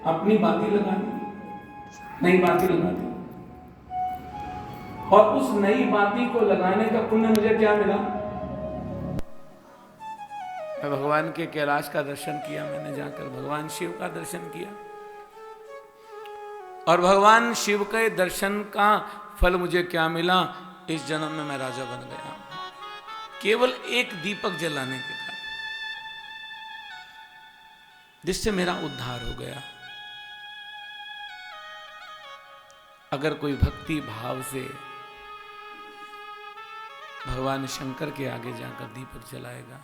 अपनी बाती लगा दी, नई बाती लगा दी, और उस नई बाती को लगाने का पुण्य मुझे क्या मिला? मैं भगवान के कैलाश का दर्शन किया, मैंने जाकर भगवान शिव का दर्शन किया, और भगवान शिव के दर्शन का फल मुझे क्या मिला? इस जन्म में मैं राजा बन गया, केवल एक दीपक जलाने के कारण, जिससे मेरा उद्धार हो गया। अगर कोई भक्ति भाव से भगवान शंकर के आगे जाकर दीपक जलाएगा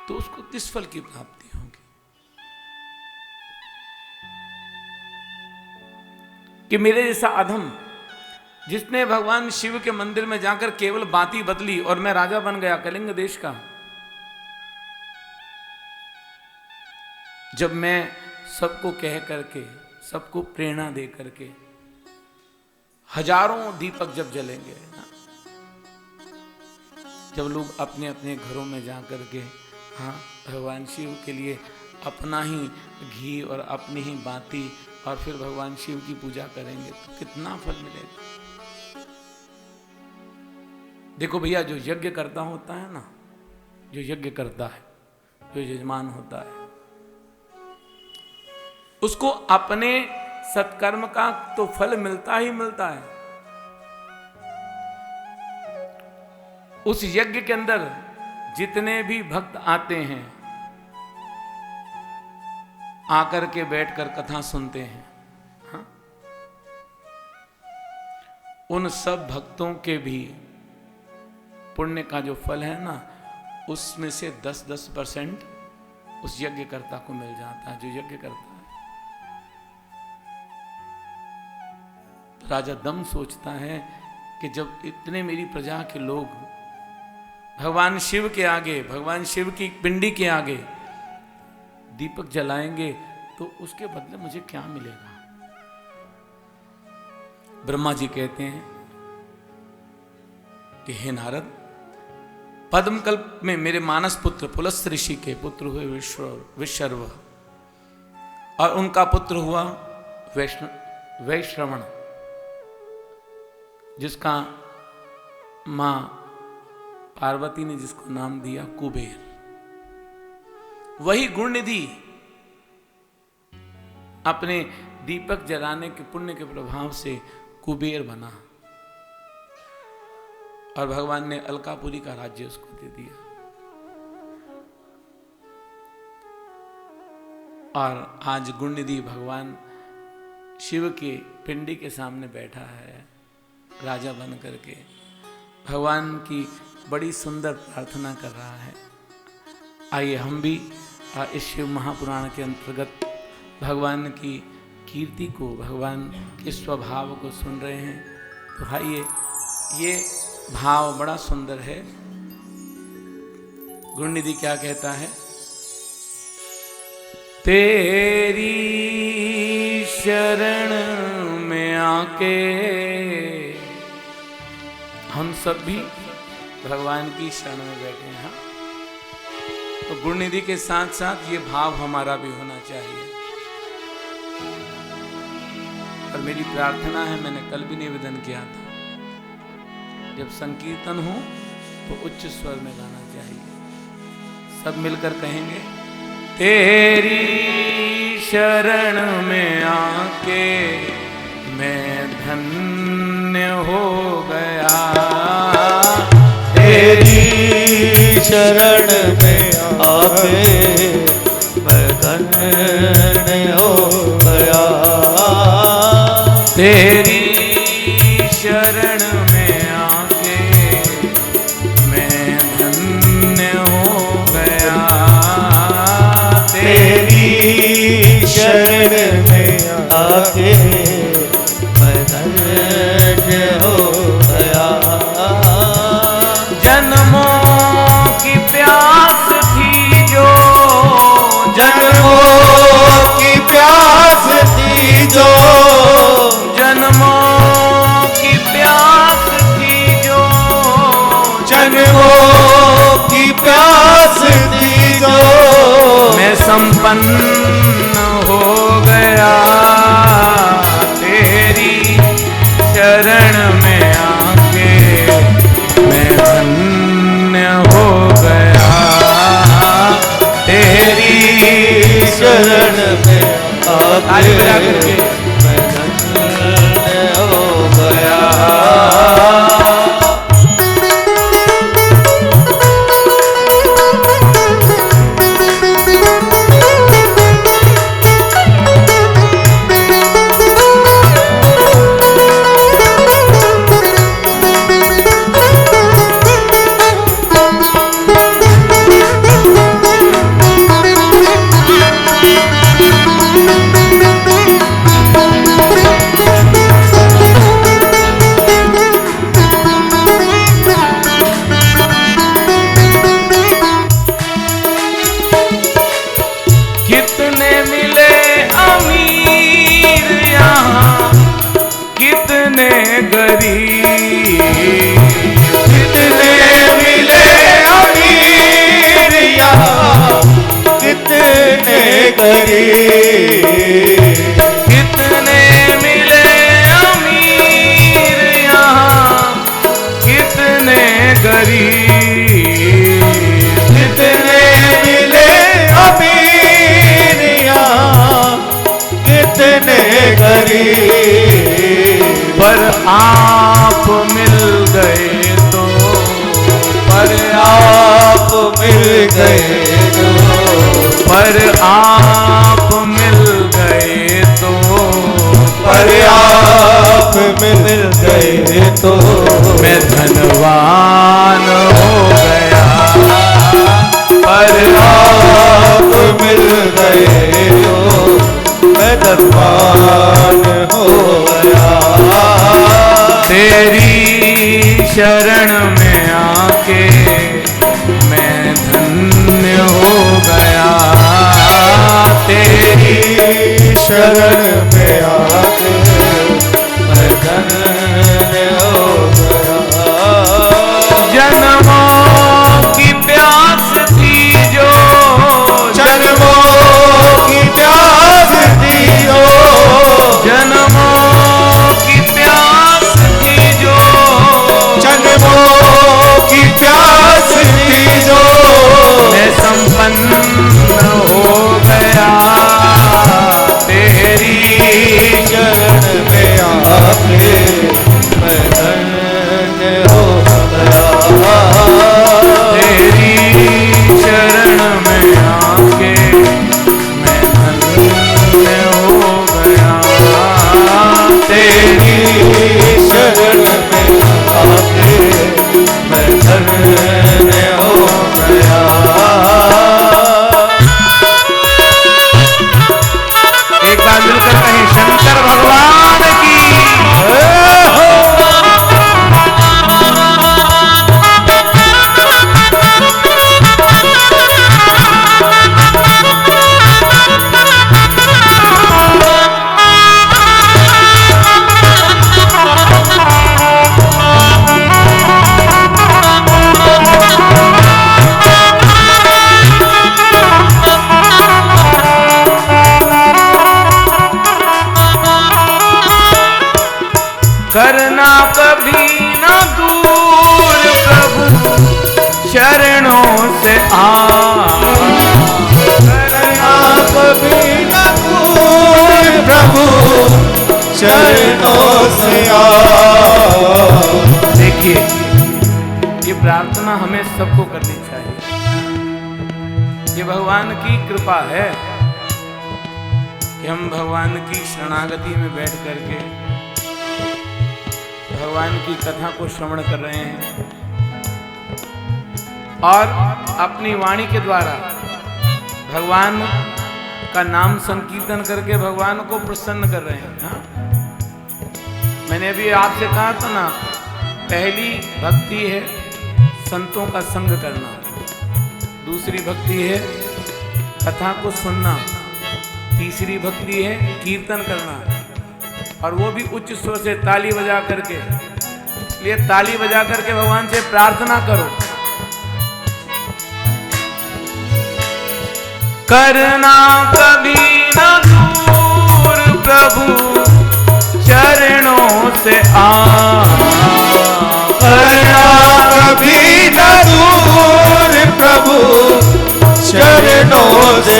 तो उसको किस फल की प्राप्ति होगी? कि मेरे जैसा अधम जिसने भगवान शिव के मंदिर में जाकर केवल बाती बदली और मैं राजा बन गया कलिंग देश का, जब मैं सबको कह करके, सबको प्रेरणा दे करके हजारों दीपक जब जलेंगे, जब लोग अपने अपने घरों में जा करके भगवान शिव के लिए अपना ही घी और अपनी ही बाती और फिर भगवान शिव की पूजा करेंगे तो कितना फल मिलेगा। देखो भैया, जो यज्ञ करता होता है ना, जो यज्ञ करता है, जो यजमान होता है, उसको अपने सत्कर्म का तो फल मिलता ही मिलता है। उस यज्ञ के अंदर जितने भी भक्त आते हैं, आकर के बैठकर कथा सुनते हैं, हाँ? उन सब भक्तों के भी पुण्य का जो फल है ना, उसमें से 10% उस यज्ञकर्ता को मिल जाता है, जो यज्ञ करता है। राजा दम सोचता है कि जब इतने मेरी प्रजा के लोग भगवान शिव के आगे, भगवान शिव की पिंडी के आगे दीपक जलाएंगे तो उसके बदले मुझे क्या मिलेगा? ब्रह्मा जी कहते हैं कि हे नारद, पद्मकल्प में मेरे मानस पुत्र पुलस्त्य ऋषि के पुत्र हुए विश्रव, और उनका पुत्र हुआ वैश्रवण, जिसका मां पार्वती ने जिसको नाम दिया कुबेर। वही गुणनिधि अपने दीपक जलाने के पुण्य के प्रभाव से कुबेर बना, और भगवान ने अलकापुरी का राज्य उसको दे दिया। और आज गुणनिधि भगवान शिव के पिंडी के सामने बैठा है राजा बन करके, भगवान की बड़ी सुंदर प्रार्थना कर रहा है। आइए हम भी इस शिव महापुराण के अंतर्गत भगवान की कीर्ति को, भगवान के स्वभाव को सुन रहे हैं। तो आइए, ये भाव बड़ा सुंदर है। गुणनिधि क्या कहता है? तेरी शरण में आके हम सब भी भगवान की शरण में बैठे हैं। तो गुणनिधि के साथ साथ ये भाव हमारा भी होना चाहिए। और मेरी प्रार्थना है, मैंने कल भी निवेदन किया था, जब संकीर्तन हो तो उच्च स्वर में गाना चाहिए। सब मिलकर कहेंगे, तेरी शरण में आके मैं धन्य हो गया, तेरी शरण में आके मैं धन्य हो गया, तेरी शरण में आके मैं धन्य हो गया, तेरी शरण में आके मैं धन्य हो गया। जन्मों की प्यास थी जो, जन्मों की प्यास थी जो, जन्मों की प्यास थी जो, जन्मों की प्यास थी जो, मैं संपन्न शरण में आके मैं धन्य हो गया। कितने मिले अमीर यहाँ, कितने गरीब, कितने मिले अमीर यहाँ, कितने गरीब, पर आप मिल गए तो, पर आप मिल गए तो, पर आप मिल गए तो, पर आप मिल गए तो मैं धनवान हो गया। पर आप मिल गए तो मैं धनवान हो गया। तेरी शरण में आके मैं धन्य हो गया। तेरी शरण में आके मैं धन्य हो गया। जन्मों की प्यास थी जो, जन्मों की प्यास थी जो, जन्मों की प्यास थी जो, जन्मों की प्यास थी जो, मैं संपन्न हो गया। तेरी शरण में आके मैं धन्य हो गया। तेरी शरण में आके मैं धन्य हो गया। तेरी शरण में आके मैं धन्य हो गया। एक बार मिलकर कहीं शंकर भगवान की। करना कभी न दूर प्रभु चरणों से करना कभी न दूर प्रभु चरणों से देखिए, ये प्रार्थना हमें सबको करनी चाहिए। ये भगवान की कृपा है कि हम भगवान की शरणागति में बैठ करके भगवान की कथा को श्रवण कर रहे हैं और अपनी वाणी के द्वारा भगवान का नाम संकीर्तन करके भगवान को प्रसन्न कर रहे हैं। हाँ? मैंने अभी आपसे कहा था ना, पहली भक्ति है संतों का संग करना, दूसरी भक्ति है कथा को सुनना, तीसरी भक्ति है कीर्तन करना, और वो भी उच्च स्वर से ताली बजा करके। इसलिए ताली बजा करके भगवान से प्रार्थना करो। करना कभी न दूर प्रभु चरणों से करना कभी न दूर प्रभु चरणों से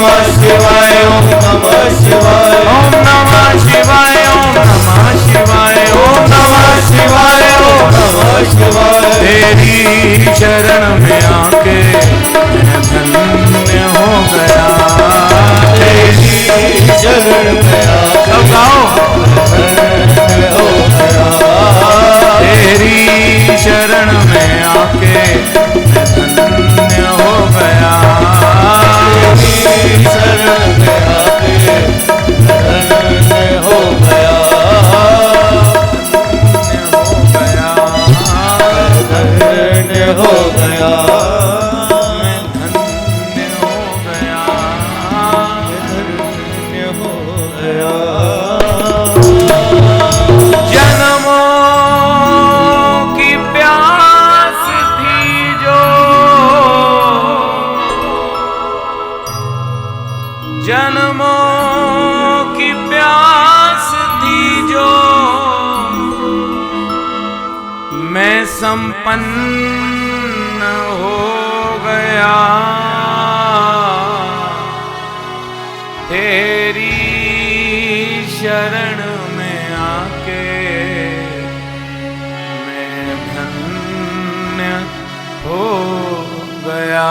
नमः शिवाय ओम नमः शिवाय ओम नमः शिवाय ओम नमः शिवाय ओम नमः शिवाय ओम नमः शिवाय तेरी शरण में आके मैं धन्य हो गया तेरी शरण में आके सब गाओ धन्य हो गया तेरी शरण में आके मैं धन्य हो गया तेरी शरण में आके धन्य हो गया धन्य हो गया मैं धन्य हो गया धन्य हो गया जन्मों की प्यास थी जो जन्मों की प्यास थी जो मैं संपन्न हो गया तेरी शरण में आके मैं धन्य हो गया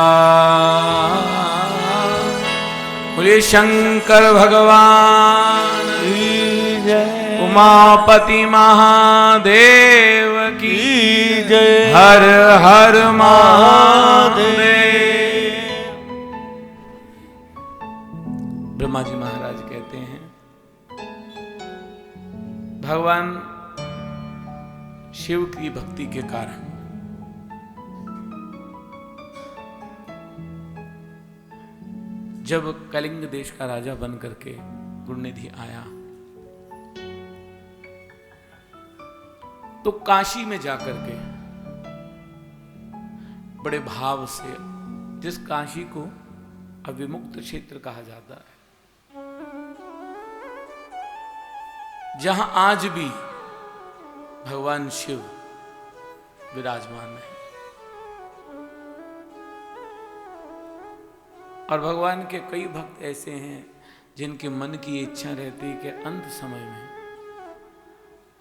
बोलिए शंकर भगवान की जय उमापति महादेव की की जय हर हर महादेव। ब्रह्मा जी महाराज कहते हैं भगवान शिव की भक्ति के कारण जब कलिंग देश का राजा बन करके गुणनिधि आया तो काशी में जाकर के बड़े भाव से, जिस काशी को अविमुक्त क्षेत्र कहा जाता है, जहां आज भी भगवान शिव विराजमान है और भगवान के कई भक्त ऐसे हैं जिनके मन की इच्छा रहती है कि अंत समय में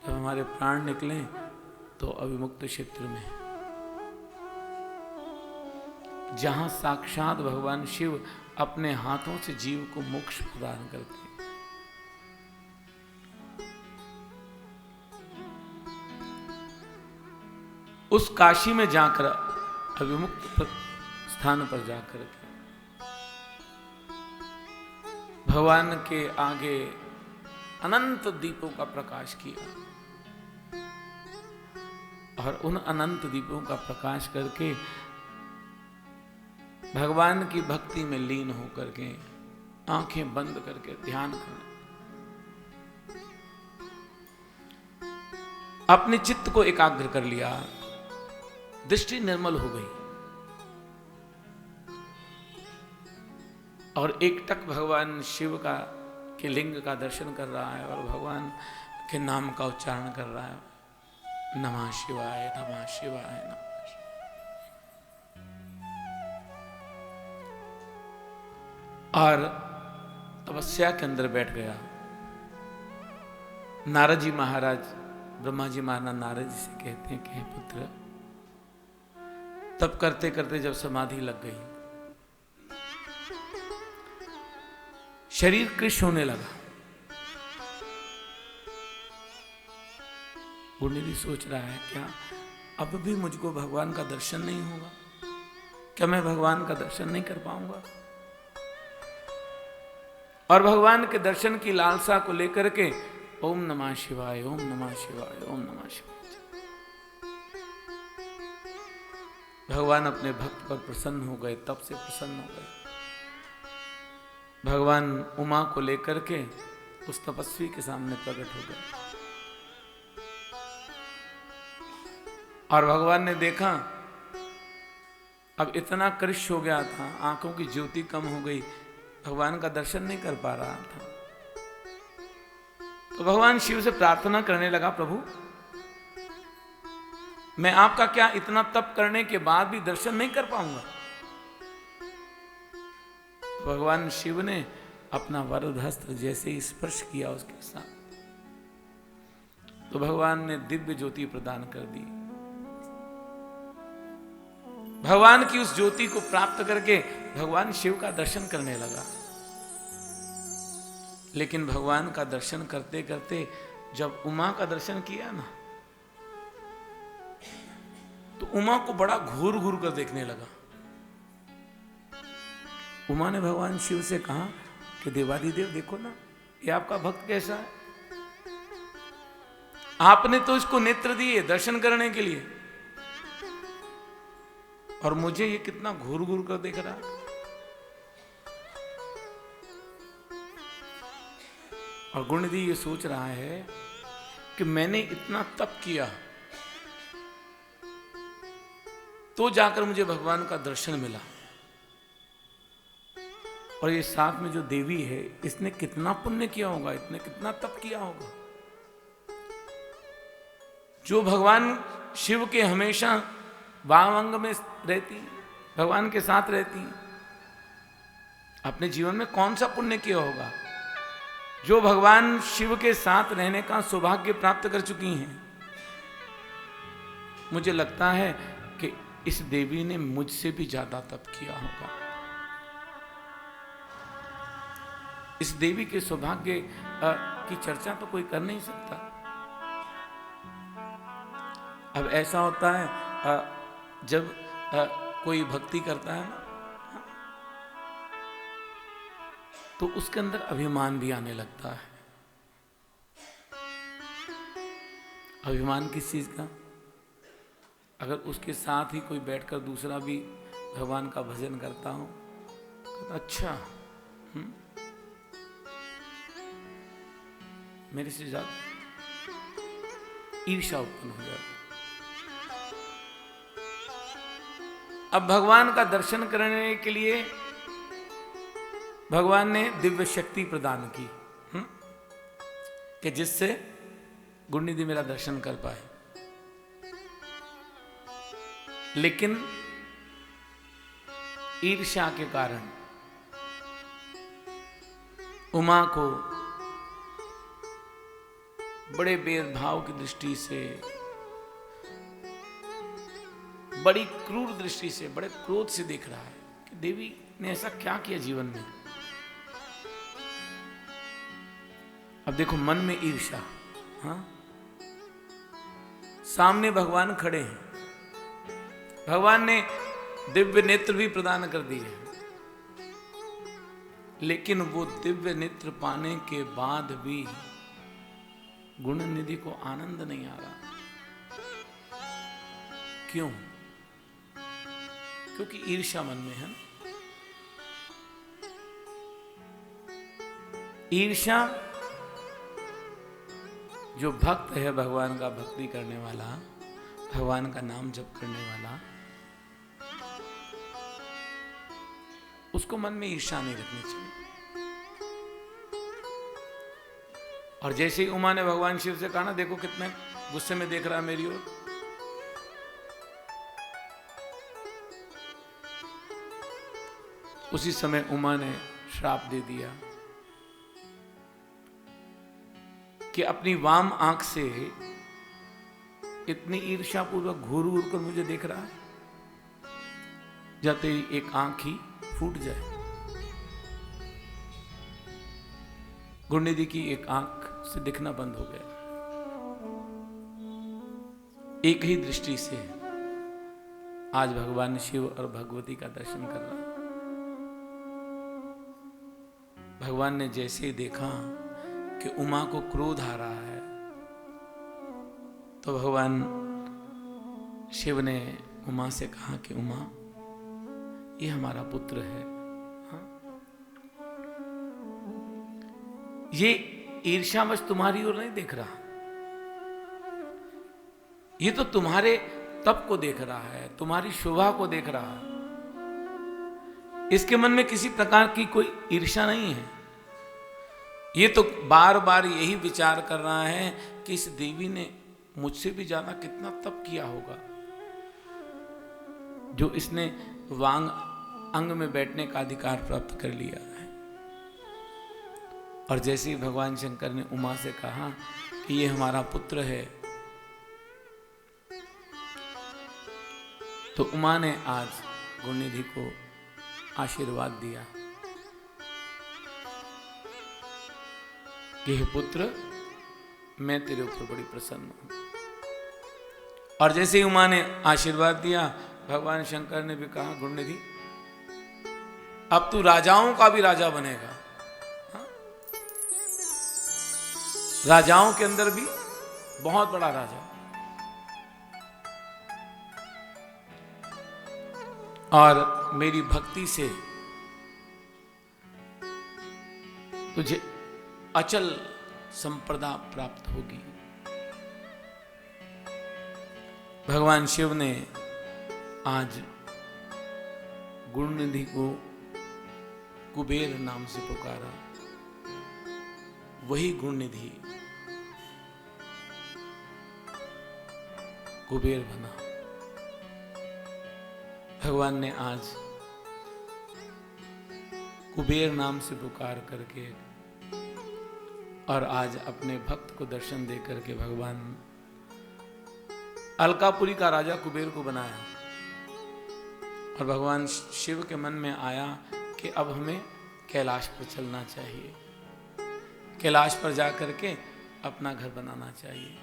जब हमारे प्राण निकलें तो अविमुक्त क्षेत्र में, जहां साक्षात भगवान शिव अपने हाथों से जीव को मोक्ष प्रदान करते हैं, उस काशी में जाकर अविमुक्त स्थान पर जाकर के भगवान के आगे अनंत दीपों का प्रकाश किया और उन अनंत दीपों का प्रकाश करके भगवान की भक्ति में लीन होकर के आंखें बंद करके ध्यान करना, अपने चित्त को एकाग्र कर लिया, दृष्टि निर्मल हो गई और एकटक भगवान शिव का के लिंग का दर्शन कर रहा है और भगवान के नाम का उच्चारण कर रहा है, नमः शिवाय नमः शिवाय नमः शिवाय। और तपस्या के अंदर बैठ गया। नारद जी महाराज, ब्रह्मा जी महाराज नारद जी से कहते हैं कि हे पुत्र, तब करते करते जब समाधि लग गई, शरीर कृश होने लगा। गुणनिधि सोच रहा है क्या अब भी मुझको भगवान का दर्शन नहीं होगा, क्या मैं भगवान का दर्शन नहीं कर पाऊंगा? और भगवान के दर्शन की लालसा को लेकर के ओम नमः शिवाय ओम नमः शिवाय ओम नमः शिवाय। भगवान अपने भक्त पर प्रसन्न हो गए, तब से प्रसन्न हो गए। भगवान उमा को लेकर के उस तपस्वी के सामने प्रकट हो गए और भगवान ने देखा अब इतना कृश हो गया था, आंखों की ज्योति कम हो गई, भगवान का दर्शन नहीं कर पा रहा था। तो भगवान शिव से प्रार्थना करने लगा, प्रभु मैं आपका क्या इतना तप करने के बाद भी दर्शन नहीं कर पाऊंगा? भगवान शिव ने अपना वरद हस्त जैसे ही स्पर्श किया उसके साथ, तो भगवान ने दिव्य ज्योति प्रदान कर दी। भगवान की उस ज्योति को प्राप्त करके भगवान शिव का दर्शन करने लगा। लेकिन भगवान का दर्शन करते करते जब उमा का दर्शन किया ना, तो उमा को बड़ा घूर घूर कर देखने लगा। उमा ने भगवान शिव से कहा कि देवादिदेव देखो ना, ये आपका भक्त कैसा है, आपने तो इसको नेत्र दिए दर्शन करने के लिए, और मुझे ये कितना घूर घूर कर देख रहा है। और गुणनिधि ये सोच रहा है कि मैंने इतना तप किया तो जाकर मुझे भगवान का दर्शन मिला, और ये साथ में जो देवी है इसने कितना पुण्य किया होगा, इसने कितना तप किया होगा, जो भगवान शिव के हमेशा वाम अंग में रहती, भगवान के साथ रहती, अपने जीवन में कौन सा पुण्य किया होगा जो भगवान शिव के साथ रहने का सौभाग्य प्राप्त कर चुकी हैं। मुझे लगता है कि इस देवी ने मुझसे भी ज्यादा तप किया होगा। इस देवी के सौभाग्य की चर्चा तो कोई कर नहीं सकता। अब ऐसा होता है जब कोई भक्ति करता है ना, तो उसके अंदर अभिमान भी आने लगता है। अभिमान किस चीज का? अगर उसके साथ ही कोई बैठकर दूसरा भी भगवान का भजन करता हो, तो अच्छा मेरे से ज्यादा ईर्ष्या उत्पन्न हो जाती। अब भगवान का दर्शन करने के लिए भगवान ने दिव्य शक्ति प्रदान की कि जिससे गुणनिधि मेरा दर्शन कर पाए। लेकिन ईर्ष्या के कारण उमा को बड़े भेदभाव की दृष्टि से, बड़ी क्रूर दृष्टि से, बड़े क्रोध से देख रहा है कि देवी ने ऐसा क्या किया जीवन में। अब देखो मन में ईर्ष्या, हाँ, सामने भगवान खड़े हैं, भगवान ने दिव्य नेत्र भी प्रदान कर दिए, लेकिन वो दिव्य नेत्र पाने के बाद भी गुणनिधि को आनंद नहीं आ रहा। क्यों? क्योंकि ईर्ष्या मन में है। ईर्ष्या, जो भक्त है भगवान का भक्ति करने वाला, भगवान का नाम जप करने वाला, उसको मन में ईर्ष्या नहीं रखनी चाहिए। और जैसे ही उमा ने भगवान शिव से कहा ना, देखो कितने गुस्से में देख रहा है मेरी ओर, उसी समय उमा ने श्राप दे दिया कि अपनी वाम आंख से इतनी ईर्ष्या पूर्वक घूर घूर कर मुझे देख रहा है, जाते ही एक आंख ही फूट जाए। गुणनिधि की एक आंख से दिखना बंद हो गया। एक ही दृष्टि से आज भगवान शिव और भगवती का दर्शन कर रहा है। भगवान ने जैसे ही देखा कि उमा को क्रोध आ रहा है, तो भगवान शिव ने उमा से कहा कि उमा, ये हमारा पुत्र है, हाँ? ये ईर्ष्यावश तुम्हारी ओर नहीं देख रहा, ये तो तुम्हारे तप को देख रहा है, तुम्हारी शोभा को देख रहा है। इसके मन में किसी प्रकार की कोई ईर्ष्या नहीं है। ये तो बार बार यही विचार कर रहा है कि इस देवी ने मुझसे भी ज्यादा कितना तप किया होगा, जो इसने वांग अंग में बैठने का अधिकार प्राप्त कर लिया है। और जैसे ही भगवान शंकर ने उमा से कहा कि ये हमारा पुत्र है, तो उमा ने आज गुणनिधि को आशीर्वाद दिया कि हे पुत्र, मैं तेरे ऊपर बड़ी प्रसन्न हूं। और जैसे ही उमा ने आशीर्वाद दिया, भगवान शंकर ने भी कहा, गुणनिधि अब तू राजाओं का भी राजा बनेगा। हाँ? राजाओं के अंदर भी बहुत बड़ा राजा। और मेरी भक्ति से तुझे अचल संपदा प्राप्त होगी। भगवान शिव ने आज गुणनिधि को कुबेर नाम से पुकारा। वही गुणनिधि कुबेर बना। भगवान ने आज कुबेर नाम से पुकार करके और आज अपने भक्त को दर्शन दे करके भगवान अलकापुरी का राजा कुबेर को बनाया। और भगवान शिव के मन में आया कि अब हमें कैलाश पर चलना चाहिए, कैलाश पर जा करके अपना घर बनाना चाहिए।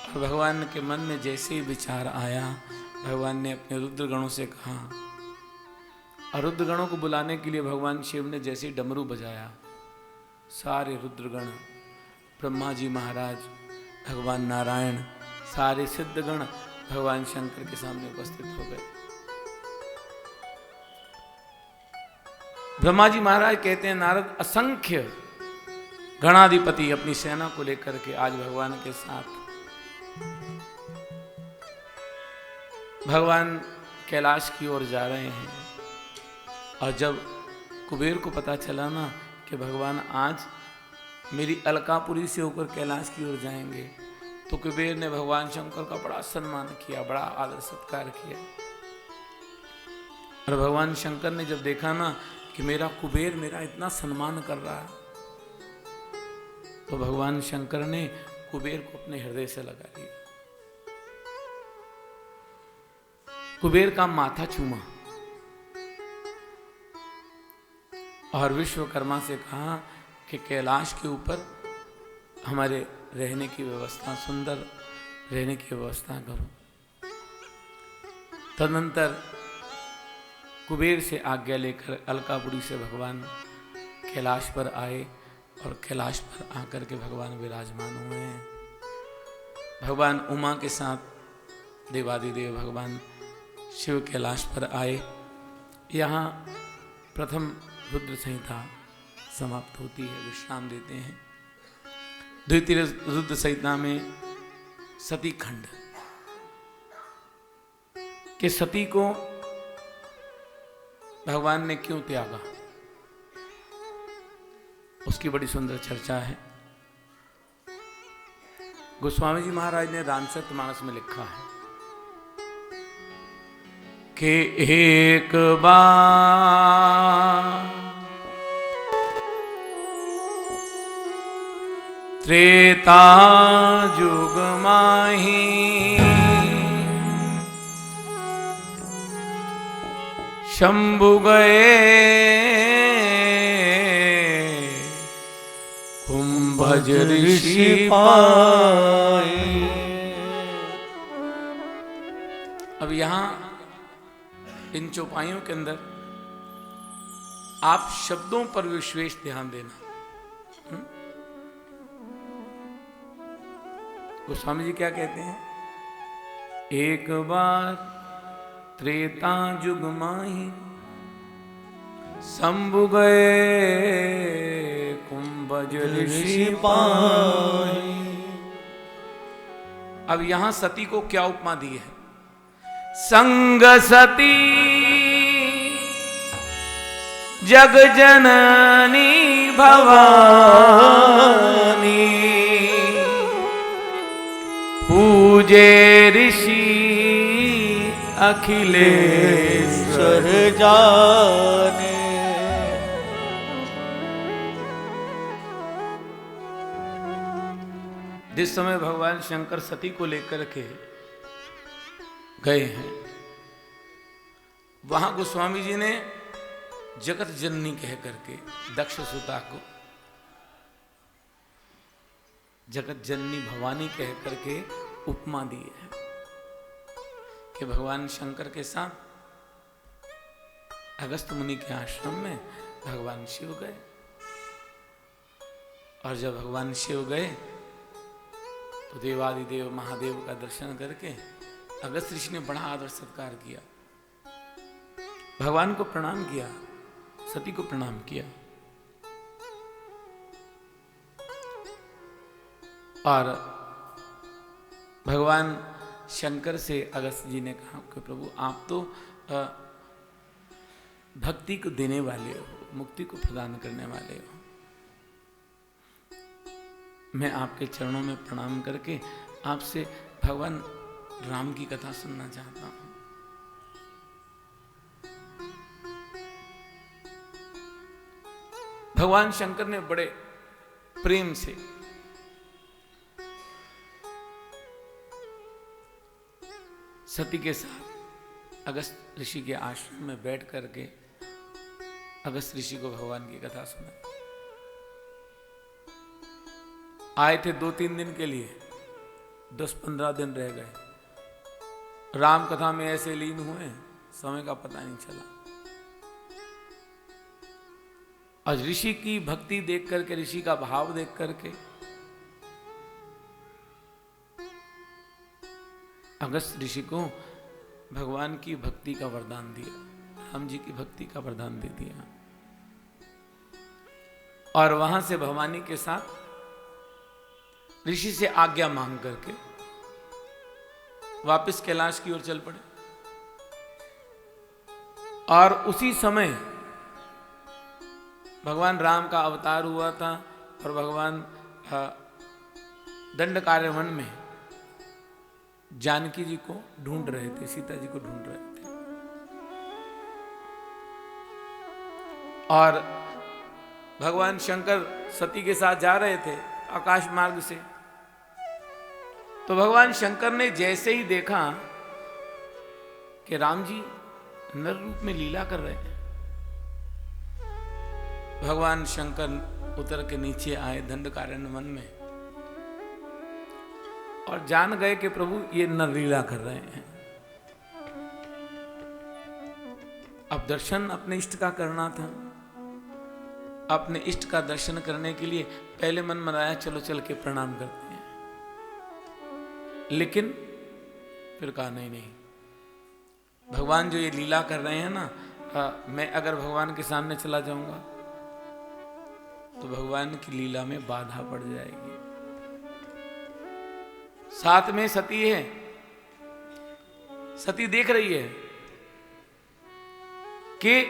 और भगवान के मन में जैसे ही विचार आया, भगवान ने अपने रुद्रगणों से कहा। और रुद्रगणों को बुलाने के लिए भगवान शिव ने जैसे ही डमरू बजाया, सारे रुद्रगण, ब्रह्मा जी महाराज, भगवान नारायण, सारे सिद्धगण भगवान शंकर के सामने उपस्थित हो गए। ब्रह्मा जी महाराज कहते हैं, नारद असंख्य गणाधिपति अपनी सेना को लेकर के आज भगवान के साथ भगवान कैलाश की ओर जा रहे हैं। और जब कुबेर को पता चला ना कि भगवान आज मेरी अलकापुरी से होकर कैलाश की ओर जाएंगे, तो कुबेर ने भगवान शंकर का बड़ा सम्मान किया, बड़ा आदर सत्कार किया। और भगवान शंकर ने जब देखा ना कि मेरा कुबेर मेरा इतना सम्मान कर रहा है, तो भगवान शंकर ने कुबेर को अपने हृदय से लगा लिया, कुबेर का माथा चूमा और विश्वकर्मा से कहा कि कैलाश के ऊपर हमारे रहने की व्यवस्था, सुंदर रहने की व्यवस्था करो। तदनंतर कुबेर से आज्ञा लेकर अलकापुरी से भगवान कैलाश पर आए और कैलाश पर आकर के भगवान विराजमान हुए हैं। भगवान उमा के साथ देवादिदेव भगवान शिव कैलाश पर आए। यहाँ प्रथम रुद्र संहिता समाप्त होती है, विश्राम देते हैं। द्वितीय रुद्र संहिता में सती खंड कि सती को भगवान ने क्यों त्यागा, उसकी बड़ी सुंदर चर्चा है। गोस्वामी जी महाराज ने रामचरितमानस में लिखा है कि एक बार त्रेता जुग माही शंभु गए कुंभज ऋषि पाए। अब यहां इन चौपाइयों के अंदर आप शब्दों पर विशेष ध्यान देना। गोस्वामी जी क्या कहते हैं? एक बार त्रेता जुग माही शंभु गए कुंभज ऋषि पाए। अब यहां सती को क्या उपमा दी है? संग सती जग जननी भवानी पूजे ऋषि अखिलेश्वर जाने। जिस समय भगवान शंकर सती को लेकर के गए हैं, वहां गोस्वामी जी ने जगत जननी कह करके दक्ष सुता को जगत जननी भवानी कह करके उपमा दी है कि भगवान शंकर के साथ अगस्त मुनि के आश्रम में भगवान शिव गए, और जब भगवान शिव गए तो देवादिदेव महादेव का दर्शन करके अगस्त ऋषि ने बड़ा आदर सत्कार किया, भगवान को प्रणाम किया, सती को प्रणाम किया। और भगवान शंकर से अगस्त जी ने कहा कि प्रभु आप तो भक्ति को देने वाले हो, मुक्ति को प्रदान करने वाले हो, मैं आपके चरणों में प्रणाम करके आपसे भगवान राम की कथा सुनना चाहता हूं। भगवान शंकर ने बड़े प्रेम से सती के साथ अगस्त ऋषि के आश्रम में बैठ करके अगस्त ऋषि को भगवान की कथा सुनाई। आए थे 2-3 दिन के लिए, 10-15 दिन रह गए। राम कथा में ऐसे लीन हुए, समय का पता नहीं चला। आज ऋषि की भक्ति देख करके, ऋषि का भाव देख करके अगस्त ऋषि को भगवान की भक्ति का वरदान दिया, राम जी की भक्ति का वरदान दे दिया। और वहां से भवानी के साथ ऋषि से आज्ञा मांग करके वापस कैलाश की ओर चल पड़े। और उसी समय भगवान राम का अवतार हुआ था और भगवान दंडकारण्य वन में जानकी जी को ढूंढ रहे थे, सीता जी को ढूंढ रहे थे। और भगवान शंकर सती के साथ जा रहे थे आकाश मार्ग से। तो भगवान शंकर ने जैसे ही देखा कि राम जी नर रूप में लीला कर रहे हैं, भगवान शंकर उतर के नीचे आए दंडकारण्य वन में और जान गए कि प्रभु ये नर लीला कर रहे हैं। अब दर्शन अपने इष्ट का करना था। अपने इष्ट का दर्शन करने के लिए पहले मन मनाया चलो चल के प्रणाम करते हैं, लेकिन फिर कहा नहीं, भगवान जो ये लीला कर रहे हैं ना, मैं अगर भगवान के सामने चला जाऊंगा तो भगवान की लीला में बाधा पड़ जाएगी। साथ में सती है, सती देख रही है कि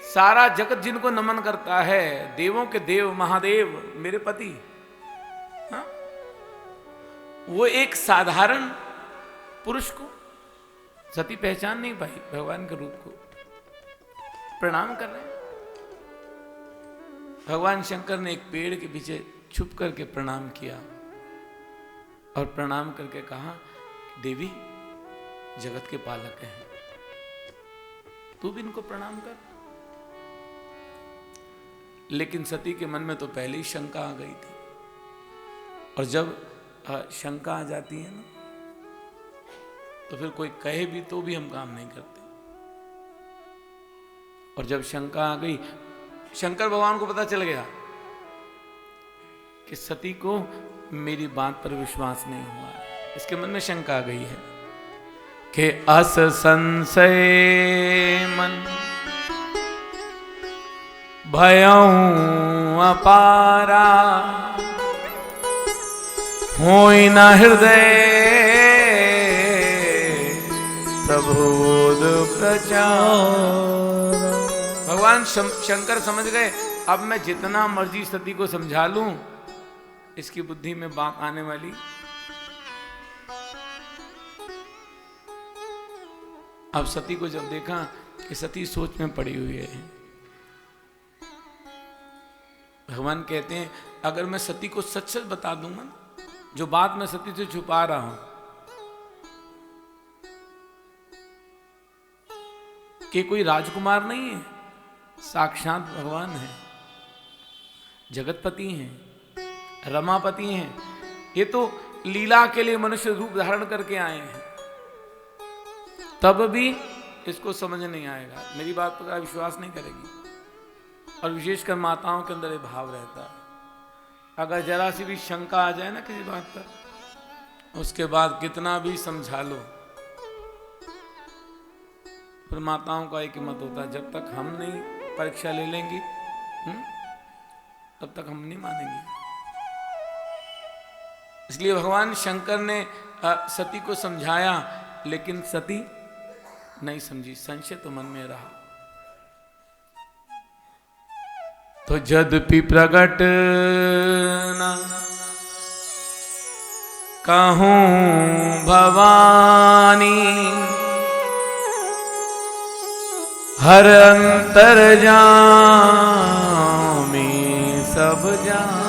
सारा जगत जिनको नमन करता है, देवों के देव महादेव मेरे पति, हाँ? वो एक साधारण पुरुष को सती पहचान नहीं पाई, भगवान के रूप को प्रणाम कर रहे हैं। भगवान शंकर ने एक पेड़ के पीछे छुप करके प्रणाम किया और प्रणाम करके कहा, देवी जगत के पालक हैं, तू भी इनको प्रणाम कर। लेकिन सती के मन में तो पहले ही शंका आ गई थी, और जब शंका आ जाती है ना तो फिर कोई कहे भी तो भी हम काम नहीं करते। और जब शंका आ गई, शंकर भगवान को पता चल गया कि सती को मेरी बात पर विश्वास नहीं हुआ है, इसके मन में शंका आ गई है कि अस संशय मन भयं अपारा होई न हृदय प्रबोध प्रचार। भगवान शंकर समझ गए, अब मैं जितना मर्जी सती को समझा लूं, इसकी बुद्धि में बात आने वाली। अब सती को जब देखा कि सती सोच में पड़ी हुई है, भगवान कहते हैं अगर मैं सती को सच सच बता दूंगा ना, जो बात मैं सती से छुपा रहा हूं, कि कोई राजकुमार नहीं है, साक्षात भगवान है, जगतपति हैं, रमापति हैं, ये तो लीला के लिए मनुष्य रूप धारण करके आए हैं, तब भी इसको समझ नहीं आएगा, मेरी बात पर विश्वास नहीं करेगी। और विशेषकर माताओं के अंदर ये भाव रहता है, अगर जरा सी भी शंका आ जाए ना किसी बात पर, उसके बाद कितना भी समझा लो, फिर माताओं का एक मत होता है, जब तक हम नहीं परीक्षा ले लेंगी तब तक हम नहीं मानेंगे। इसलिए भगवान शंकर ने सती को समझाया, लेकिन सती नहीं समझी, संशय तो मन में रहा। तो यद्यपि प्रगट न कहूं भवानी, हर अंतर जामी सब जान।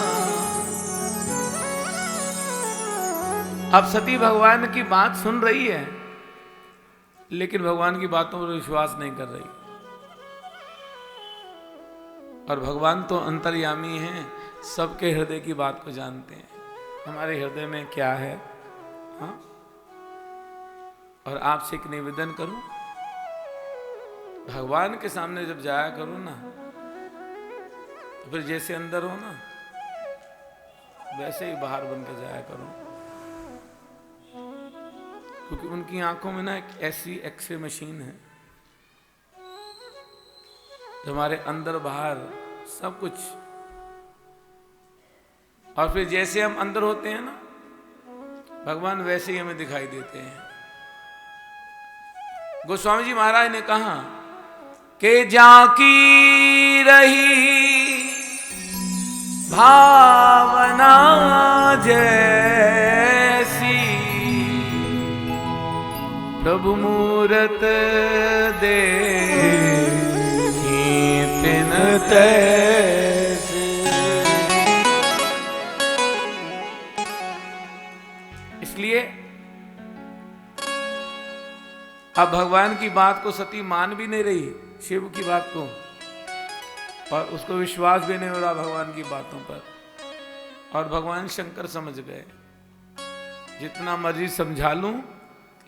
अब सती भगवान की बात सुन रही है, लेकिन भगवान की बातों पर विश्वास नहीं कर रही। और भगवान तो अंतर्यामी हैं, सबके हृदय की बात को जानते हैं, हमारे हृदय में क्या है। हाँ? और आपसे एक निवेदन करूं, भगवान के सामने जब जाया करो ना, तो फिर जैसे अंदर हो ना, वैसे ही बाहर बन के जाया करो, क्योंकि उनकी आंखों में ना एक ऐसी एक्सरे मशीन है, हमारे अंदर बाहर सब कुछ। और फिर जैसे हम अंदर होते हैं ना, भगवान वैसे ही हमें दिखाई देते हैं। गोस्वामी जी महाराज ने कहा कि जाकी रही भावना जैसी, प्रभु मूरत दे तिन तैसे। इसलिए अब भगवान की बात को सती मान भी नहीं रही, शिव की बात को, और उसको विश्वास भी नहीं हो रहा भगवान की बातों पर। और भगवान शंकर समझ गए, जितना मर्जी समझा लूं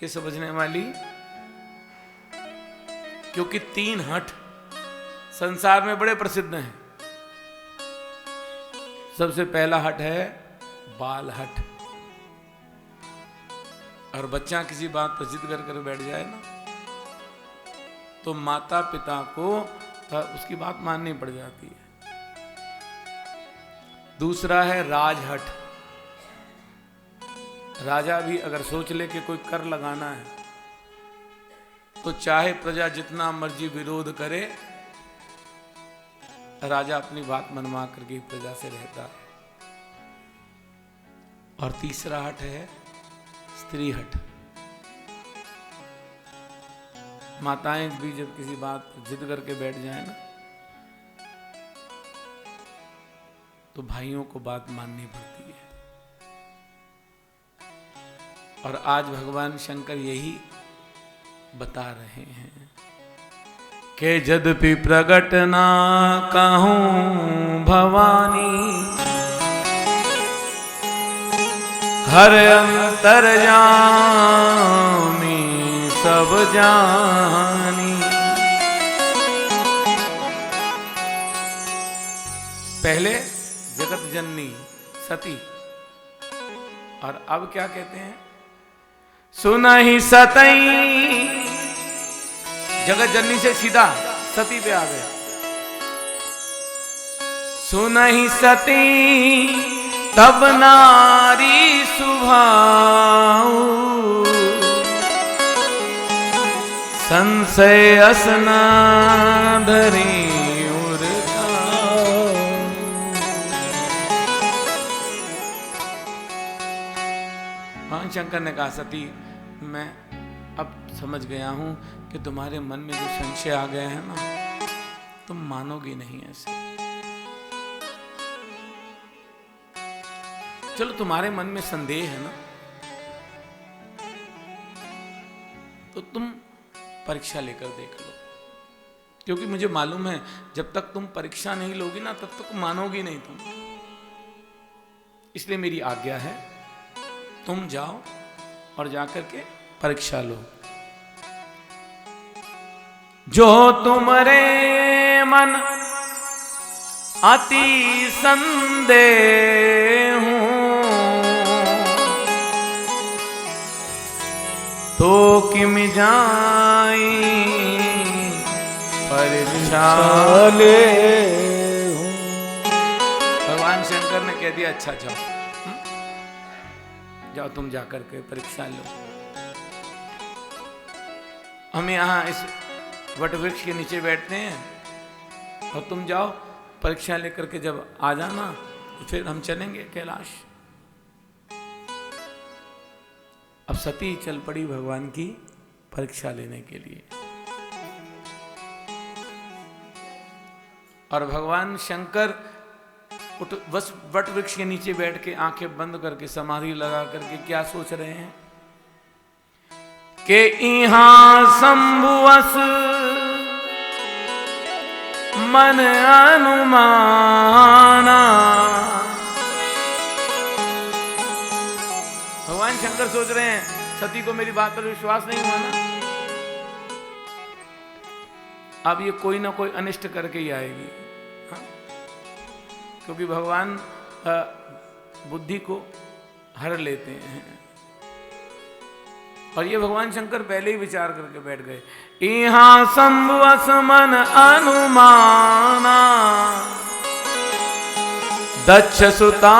ये समझने वाली, क्योंकि 3 हठ संसार में बड़े प्रसिद्ध हैं। सबसे पहला हठ है बाल हठ, और बच्चा किसी बात पर जिद कर बैठ जाए ना, तो माता पिता को उसकी बात माननी पड़ जाती है। दूसरा है राजहठ, राजा भी अगर सोच ले कि कोई कर लगाना है, तो चाहे प्रजा जितना मर्जी विरोध करे, राजा अपनी बात मनवा करके प्रजा से रहता है। और तीसरा हठ है स्त्री हठ। माताएं भी जब किसी बात पर जिद करके बैठ जाए ना, तो भाइयों को बात माननी पड़ती है। और आज भगवान शंकर यही बता रहे हैं कि यद्यपि प्रगट ना कहूं भवानी, हर अंतर जामी सब जानी। पहले जगत जननी सती, और अब क्या कहते हैं, सुनहि सतई। जगत जननी से सीधा सती पे आ गया। सुनहि सती तब नारी सुभाऊ, संशय असना धरी भगवान शंकर ने कहा, सती मैं अब समझ गया हूं कि तुम्हारे मन में जो संशय आ गए हैं ना, तुम मानोगी नहीं ऐसे। चलो तुम्हारे मन में संदेह है ना, तो तुम परीक्षा लेकर देख लो, क्योंकि मुझे मालूम है जब तक तुम परीक्षा नहीं लोगी ना तब तक मानोगी नहीं तुम। इसलिए मेरी आज्ञा है, तुम जाओ और जाकर के परीक्षा लो। जो तुम्हारे मन अति संदेह तो किम जाई परीक्षा ले। भगवान शंकर ने कह दिया अच्छा जाओ, जाओ तुम जाकर के परीक्षा लो। हम यहाँ इस वट वृक्ष के नीचे बैठते हैं और तुम जाओ परीक्षा लेकर के जब आ जाना तो फिर हम चलेंगे कैलाश। अब सती चल पड़ी भगवान की परीक्षा लेने के लिए, और भगवान शंकर बस वट वृक्ष के नीचे बैठ के आंखें बंद करके समाधि लगा करके क्या सोच रहे हैं कि इहां शंभुवस मन अनुमाना। भगवान शंकर सोच रहे हैं सती को मेरी बात पर विश्वास नहीं हुआ ना, अब ये कोई ना कोई अनिष्ट करके ही आएगी। हाँ? क्योंकि भगवान बुद्धि को हर लेते हैं, और ये भगवान शंकर पहले ही विचार करके बैठ गए। इहां संभवस मन अनुमाना दक्ष सुता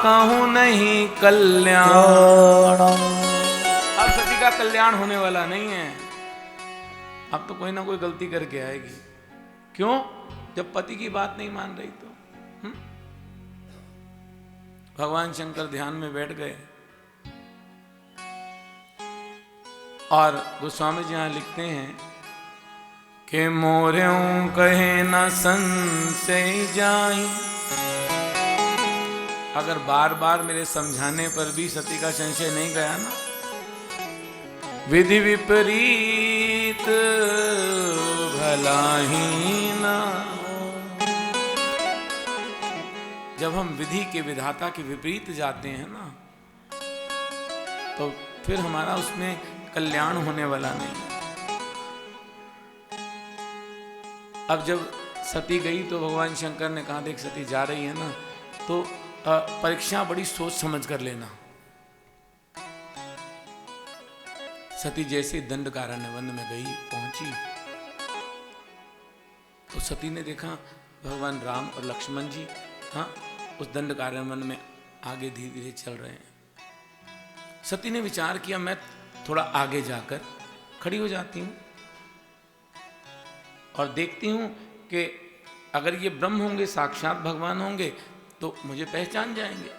कहूं नहीं कल्याण। अब सती का कल्याण होने वाला नहीं है, अब तो कोई ना कोई गलती करके आएगी। क्यों? जब पति की बात नहीं मान रही तो। भगवान शंकर ध्यान में बैठ गए, और गोस्वामी जी यहां लिखते हैं कि मोर्यों कहे न संशय जाई। अगर बार बार मेरे समझाने पर भी सती का संशय नहीं गया ना, विधि विपरीत भला ही ना। जब हम विधि के विधाता के विपरीत जाते हैं ना, तो फिर हमारा उसमें कल्याण होने वाला नहीं। अब जब सती गई तो भगवान शंकर ने कहा देख सती जा रही है ना, तो परीक्षा बड़ी सोच समझ कर लेना। सती जैसे दंडकारण्य वन में गई पहुंची, तो सती ने देखा भगवान राम और लक्ष्मण जी हाँ उस दंडकारण्य वन में आगे धीरे धीरे चल रहे हैं। सती ने विचार किया मैं थोड़ा आगे जाकर खड़ी हो जाती हूं और देखती हूं कि अगर ये ब्रह्म होंगे, साक्षात भगवान होंगे तो मुझे पहचान जाएंगे,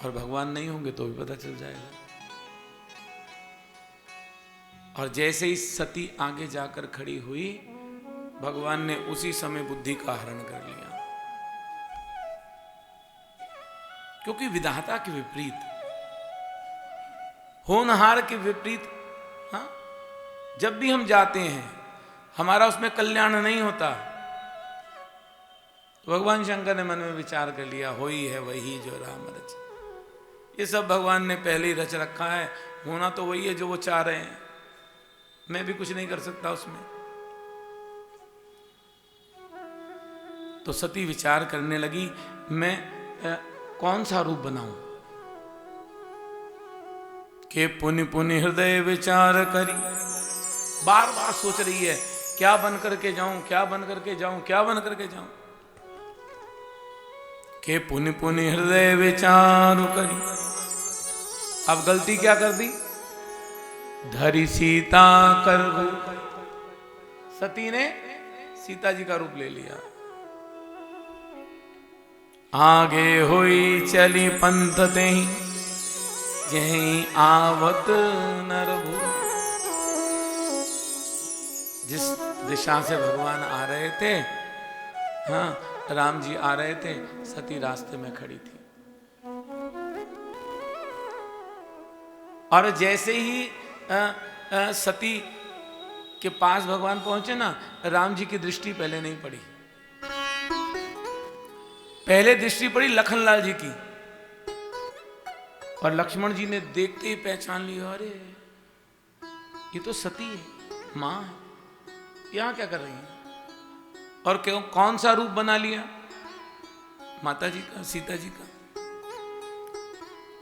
और भगवान नहीं होंगे तो भी पता चल जाएगा। और जैसे ही सती आगे जाकर खड़ी हुई, भगवान ने उसी समय बुद्धि का हरण कर लिया। क्योंकि विधाता के विपरीत, होनहार के विपरीत, हाँ, जब भी हम जाते हैं हमारा उसमें कल्याण नहीं होता। तो भगवान शंकर ने मन में विचार कर लिया, होई है वही जो राम रच। ये सब भगवान ने पहले ही रच रखा है, होना तो वही है जो वो चाह रहे हैं, मैं भी कुछ नहीं कर सकता उसमें। तो सती विचार करने लगी मैं कौन सा रूप बनाऊं, के पुनि पुनि हृदय विचार करी। बार बार सोच रही है क्या बन करके जाऊं, क्या बन करके जाऊं, क्या बन करके जाऊं। के पुनि पुनि हृदय विचार करी। अब गलती क्या कर दी, धरी सीता कर रूप। सती ने सीता जी का रूप ले लिया। आगे हुई चली पंथ ते ही यहीं आवत नरभु। जिस दिशा से भगवान आ रहे थे, हाँ, राम जी आ रहे थे, सती रास्ते में खड़ी थी। और जैसे ही सती के पास भगवान पहुंचे ना, राम जी की दृष्टि पहले नहीं पड़ी, पहले दृष्टि पड़ी लखनलाल जी की। और लक्ष्मण जी ने देखते ही पहचान लिया, अरे ये तो सती है, मां है, यहां क्या कर रही है? और क्यों, कौन सा रूप बना लिया? माता जी का, सीता जी का।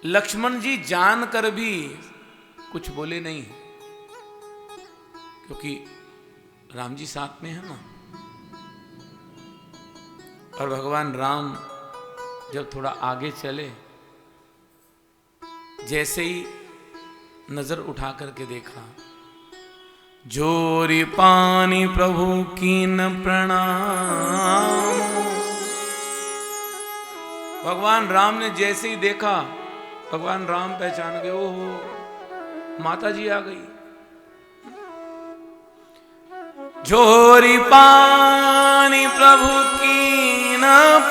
लक्ष्मण जी जानकर भी कुछ बोले नहीं, क्योंकि राम जी साथ में है ना। और भगवान राम जब थोड़ा आगे चले, जैसे ही नजर उठा करके देखा, जोरी पानी प्रभु कीन प्रणाम। भगवान राम ने जैसे ही देखा, भगवान राम पहचान गए, ओहो माता जी आ गई। जोरी पानी प्रभु कीन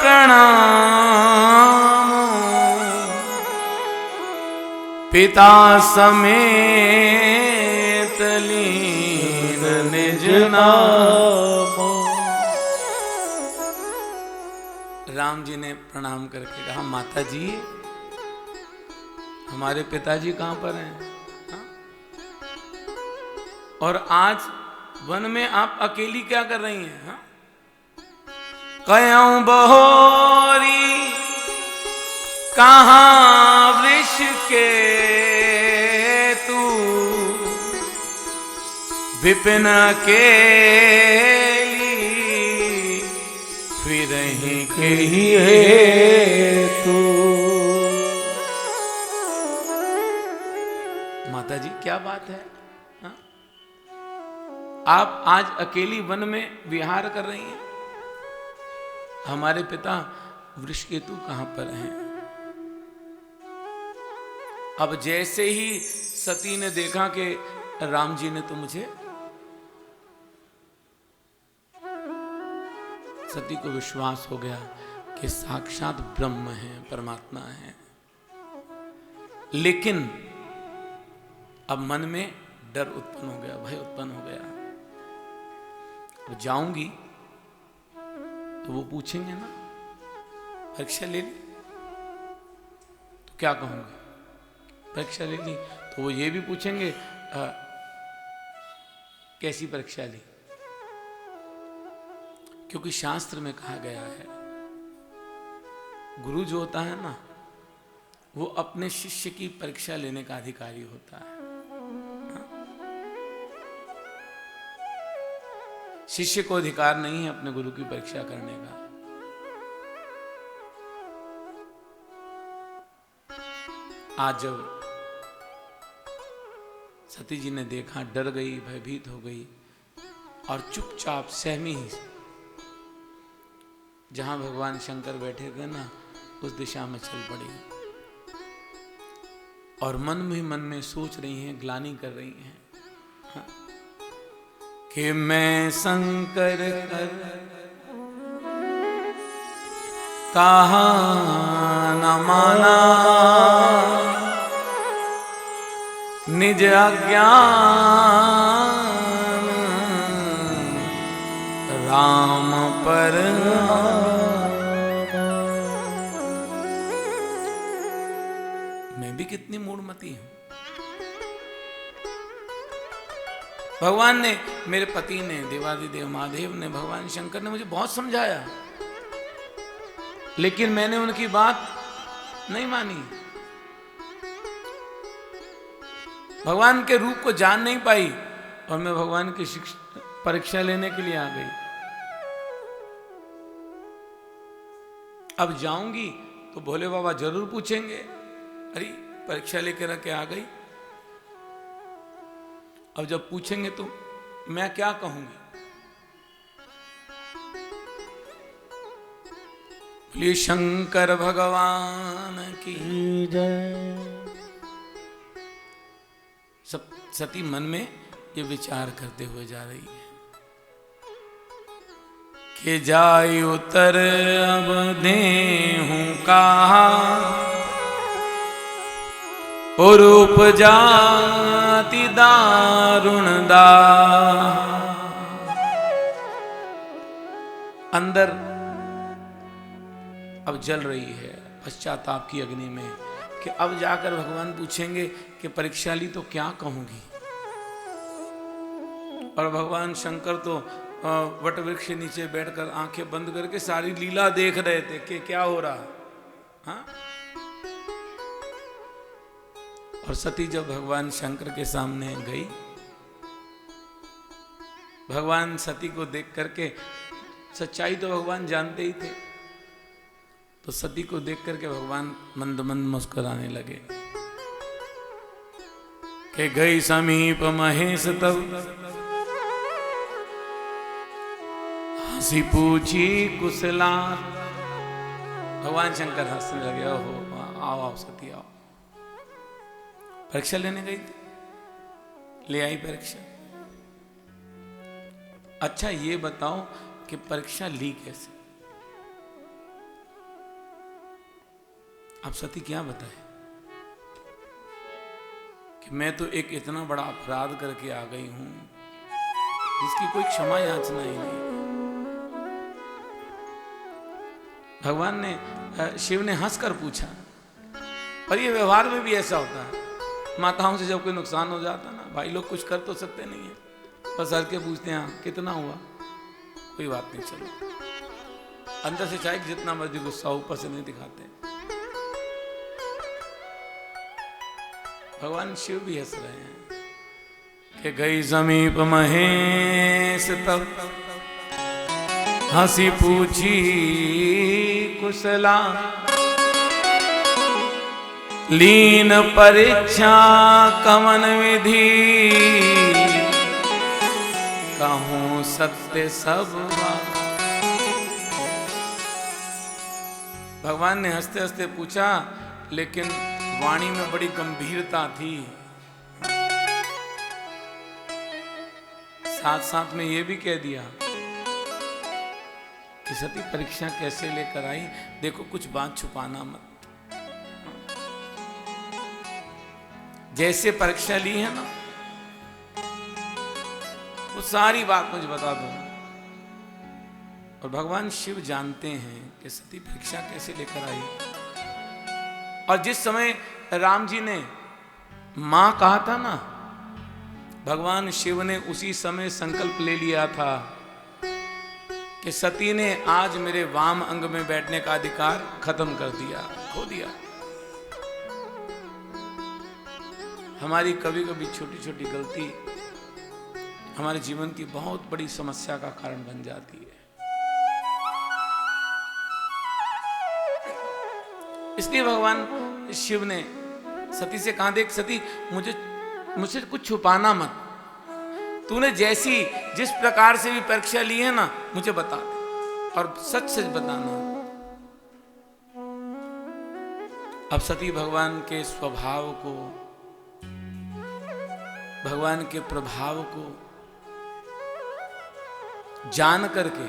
प्रणाम, पिता समेत लीन निज नाम। राम जी ने प्रणाम करके कहा, माता जी हमारे पिताजी कहां पर हैं? हा? और आज वन में आप अकेली क्या कर रही हैं? हा? कयों बहोरी कहाँ वृष के तू, विपिन अकेली फिरहि के तू। माता जी क्या बात है, हा? आप आज अकेली वन में विहार कर रही हैं, हमारे पिता वृषकेतु कहां पर हैं? अब जैसे ही सती ने देखा कि राम जी ने तो मुझे, सती को विश्वास हो गया कि साक्षात ब्रह्म है, परमात्मा है। लेकिन अब मन में डर उत्पन्न हो गया, भय उत्पन्न हो गया। अब जाऊंगी तो वो पूछेंगे ना, परीक्षा ले ली तो क्या कहूंगी? परीक्षा ले ली तो वो ये भी पूछेंगे कैसी परीक्षा ली? क्योंकि शास्त्र में कहा गया है, गुरु जो होता है ना, वो अपने शिष्य की परीक्षा लेने का अधिकारी होता है। शिष्य को अधिकार नहीं है अपने गुरु की परीक्षा करने का। आज जब सती जी ने देखा, डर गई, भयभीत हो गई और चुपचाप सहमी ही जहां भगवान शंकर बैठे थे ना, उस दिशा में चल पड़ी। और मन ही मन में सोच रही हैं, ग्लानि कर रही हैं, हाँ, कि मैं शंकर कर कहा न माना, निज अज्ञान राम पर। मैं भी कितनी मूढ़मती हूं। भगवान ने, मेरे पति ने, देवादिदेव महादेव ने, भगवान शंकर ने मुझे बहुत समझाया, लेकिन मैंने उनकी बात नहीं मानी। भगवान के रूप को जान नहीं पाई और मैं भगवान की परीक्षा लेने के लिए आ गई। अब जाऊंगी तो भोले बाबा जरूर पूछेंगे, अरे परीक्षा लेकर के आ गई। अब जब पूछेंगे तो मैं क्या कहूंगी? बोलिए शंकर भगवान की जय। सती मन में ये विचार करते हुए जा रही है कि जाय उतर अब देहूं कहा और उपजाति दारुण दा। अंदर अब जल रही है पश्चाताप की अग्नि में कि अब जाकर भगवान पूछेंगे कि परीक्षा ली तो क्या कहूंगी। और भगवान शंकर तो वट वृक्ष के नीचे बैठकर आंखें बंद करके सारी लीला देख रहे थे कि क्या हो रहा। हाँ? और सती जब भगवान शंकर के सामने गई, भगवान सती को देख करके, सच्चाई तो भगवान जानते ही थे, तो सती को देख करके भगवान मंद मंद मुस्कुराने लगे कि गई समीप महेश तब हंसी पूछी कुशला। भगवान शंकर हंसने लगे, ओहो आओ आओ सती आओ। परीक्षा लेने गई थी, ले आई परीक्षा। अच्छा ये बताओ कि परीक्षा ली कैसे? आप सती क्या बताए कि मैं तो एक इतना बड़ा अपराध करके आ गई हूं जिसकी कोई क्षमा याचना ही नहीं। भगवान ने, शिव ने हंसकर पूछा, पर ये व्यवहार में भी ऐसा होता है, माताओं से जब कोई नुकसान हो जाता ना, भाई लोग कुछ कर तो सकते नहीं है, बस हर के पूछते हैं कितना हुआ, कोई बात नहीं चलो। अंदर से चाहे जितना मर्जी गुस्सा, ऊपर से नहीं दिखाते। भगवान शिव भी हंस रहे हैं कि गई समीप महेश तब हंसी पूछी कुशला। लीन परीक्षा कमन विधि कहूं सत्य सब। भगवान ने हंसते हंसते पूछा, लेकिन वाणी में बड़ी गंभीरता थी। साथ साथ में ये भी कह दिया कि सती परीक्षा कैसे लेकर आई, देखो कुछ बात छुपाना मत। जैसे परीक्षा ली है ना, वो सारी बात मुझे बता दो। और भगवान शिव जानते हैं कि सती परीक्षा कैसे लेकर आई। और जिस समय राम जी ने मां कहा था ना, भगवान शिव ने उसी समय संकल्प ले लिया था कि सती ने आज मेरे वाम अंग में बैठने का अधिकार खत्म कर दिया, खो दिया। हमारी कभी कभी छोटी छोटी गलती हमारे जीवन की बहुत बड़ी समस्या का कारण बन जाती है। इसलिए भगवान शिव ने सती से कहा, देख सती, मुझसे कुछ छुपाना मत। तूने जिस प्रकार से भी परीक्षा ली है ना, मुझे बता दे और सच सच बताना। अब सती भगवान के स्वभाव को, भगवान के प्रभाव को जान करके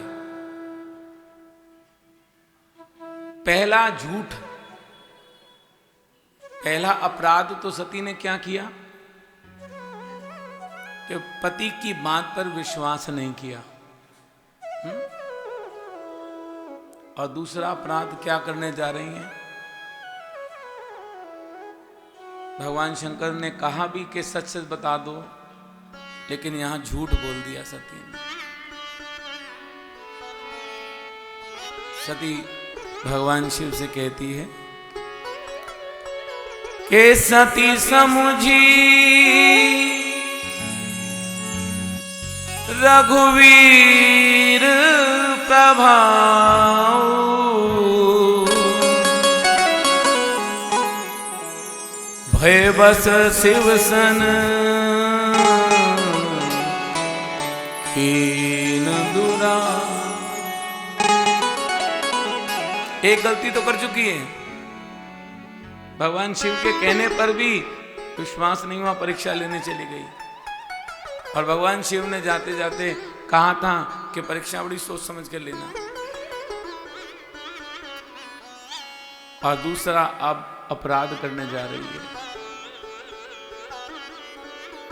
पहला झूठ, पहला अपराध तो सती ने क्या किया कि पति की बात पर विश्वास नहीं किया। और दूसरा अपराध क्या करने जा रही हैं? भगवान शंकर ने कहा भी कि सच सच बता दो, लेकिन यहां झूठ बोल दिया सती ने। सती भगवान शिव से कहती है कि सती समुझी रघुवीर प्रभाव, भय बस शिव सन कीन दुरा। एक गलती तो कर चुकी है, भगवान शिव के कहने पर भी विश्वास नहीं हुआ, परीक्षा लेने चली गई। और भगवान शिव ने जाते जाते कहा था कि परीक्षा बड़ी सोच समझ कर लेना। और दूसरा, अब अपराध करने जा रही है।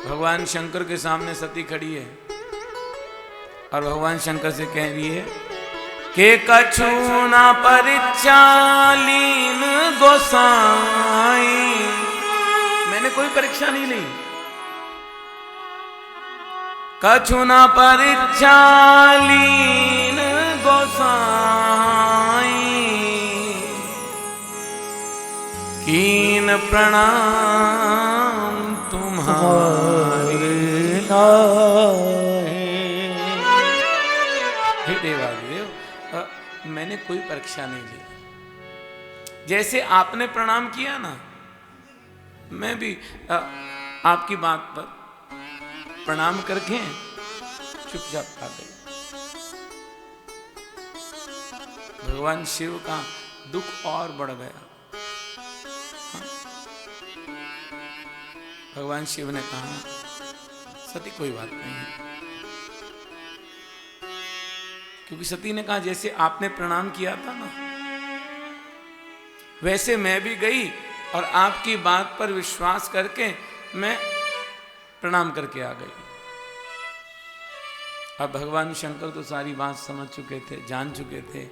भगवान शंकर के सामने सती खड़ी है और भगवान शंकर से कह रही है कि कछु ना परीक्षा लीन गोसाई, मैंने कोई परीक्षा नहीं ली। कछु ना परीक्षा लीन गोसाई, कीन प्रणाम तुम्हारे हे देवादिदेव, मैंने कोई परीक्षा नहीं ली। जैसे आपने प्रणाम किया ना, मैं भी आपकी बात पर प्रणाम करके चुपचाप आ गई। भगवान शिव का दुख और बढ़ गया। भगवान शिव ने कहा सती कोई बात नहीं है, क्योंकि सती ने कहा जैसे आपने प्रणाम किया था ना, वैसे मैं भी गई और आपकी बात पर विश्वास करके मैं प्रणाम करके आ गई। अब भगवान शंकर तो सारी बात समझ चुके थे, जान चुके थे।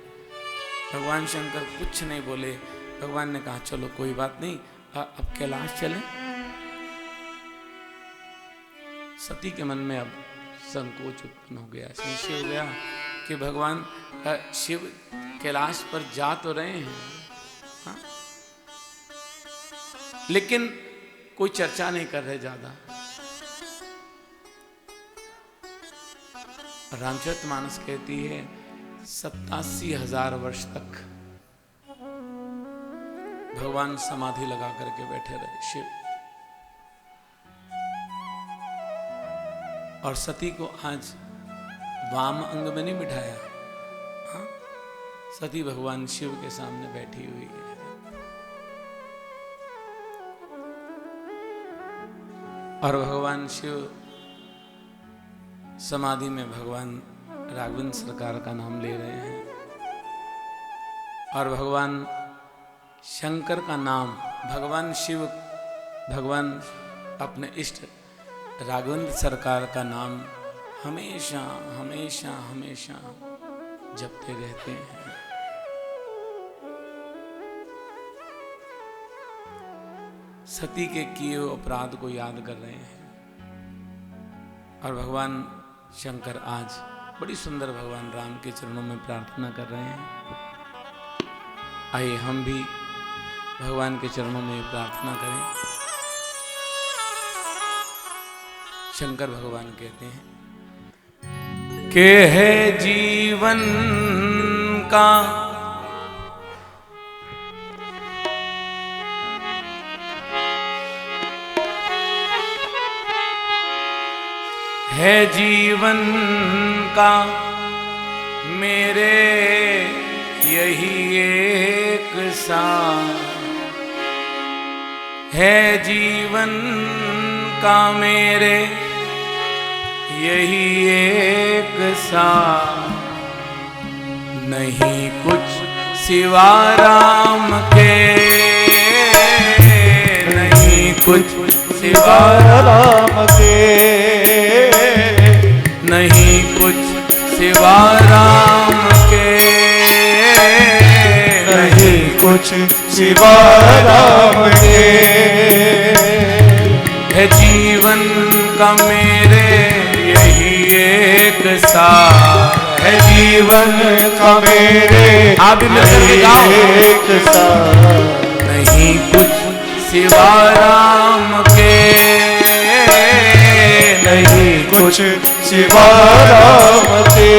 भगवान शंकर कुछ नहीं बोले। भगवान ने कहा चलो कोई बात नहीं, अब कैलाश चलें। सती के मन में अब संकोच उत्पन्न हो गया, संशय हो गया कि भगवान शिव कैलाश पर जा तो रहे हैं, हाँ? लेकिन कोई चर्चा नहीं कर रहे ज्यादा। रामचरितमानस कहती है 87,000 वर्ष तक भगवान समाधि लगा करके बैठे रहे शिव। और सती को आज वाम अंग में नहीं बिठाया, हाँ? सती भगवान शिव के सामने बैठी हुई है। और भगवान शिव समाधि में भगवान राघवेंद्र सरकार का नाम ले रहे हैं। और भगवान शंकर का नाम, भगवान शिव, भगवान अपने इष्ट राघवेंद्र सरकार का नाम हमेशा हमेशा हमेशा जपते रहते हैं। सती के किए अपराध को याद कर रहे हैं। और भगवान शंकर आज बड़ी सुंदर भगवान राम के चरणों में प्रार्थना कर रहे हैं। आइए हम भी भगवान के चरणों में प्रार्थना करें। शंकर भगवान कहते हैं कि है जीवन का है जीवन का मेरे यही एक साथ, है जीवन का मेरे यही एक साथ, नहीं कुछ सिवा राम के, नहीं कुछ सिवा राम के, नहीं कुछ सिवा राम के, नहीं कुछ सिवा राम के, है जीवन का मेरे यही एक साथ, है जीवन का मेरे आप भी मिलकर के गाओ, एक साथ, नहीं कुछ सिवा राम के, नहीं कुछ सिवा राम के,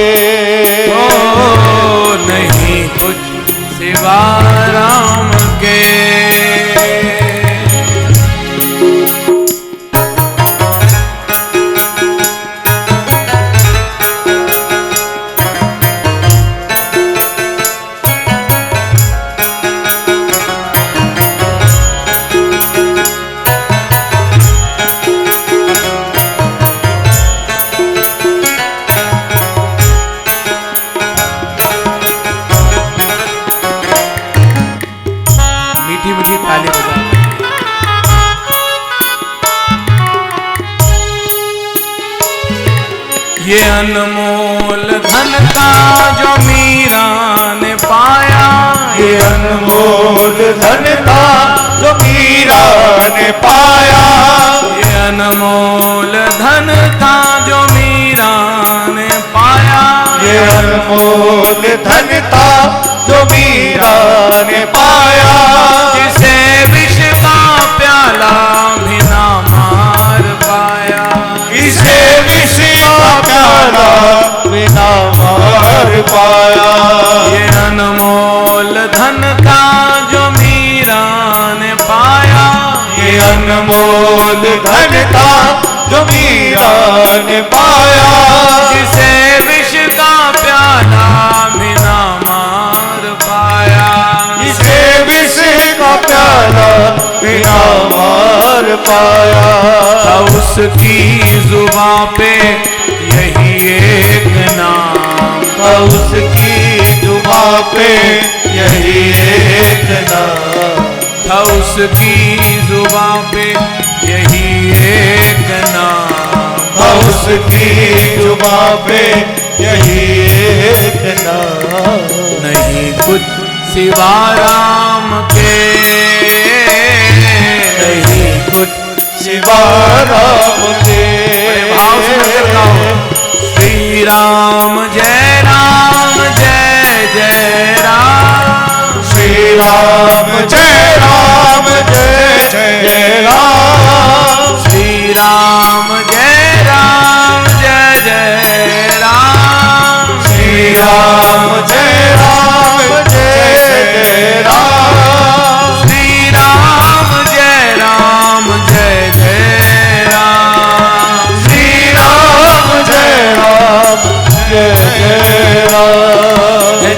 ओ नहीं कुछ सिवा राम के। ताली बजा। ये अनमोल धन था जो मीरा ने पाया, ये अनमोल धन था जो मीरा ने पाया, ये अनमोल धन था जो मीरा ने पाया, ये अनमोल धन था जो मीरा ने पाया, जिसे विष का प्याला भी ना मार पाया, इसे विष का प्याला बिना मार पाया, ये अनमोल धन था जो मीरा ने पाया, ये अनमोल धन था जो मीरा ने पाया, जिसे विष का प्याला भी ना मार पाया, इसे विष का प्याला बिना मार पाया, था उसकी जुबां पे यही एक नाम, था उसकी जुबां पे यही एक नाम, था उसकी जुबां पे यही एक नाम, था उसकी जुबां पे यही एक नाम, नहीं कुछ सिवा राम के, नहीं कुछ सिवा राम के, भाव से मिलकर गाओ। श्री राम जय जय राम, श्री राम जय जय राम, श्री राम जय जय राम, श्री राम जय जय राम, श्री राम जय जय राम, श्री राम जय जय राम,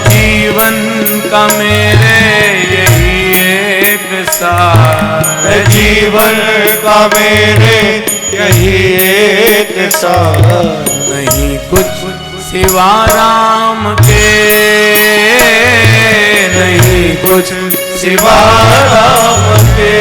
जीवन का मेरे यही एक सार, जीवन का मेरे यही एक सार, नहीं कुछ सिवा राम के, नहीं कुछ सिवा राम के,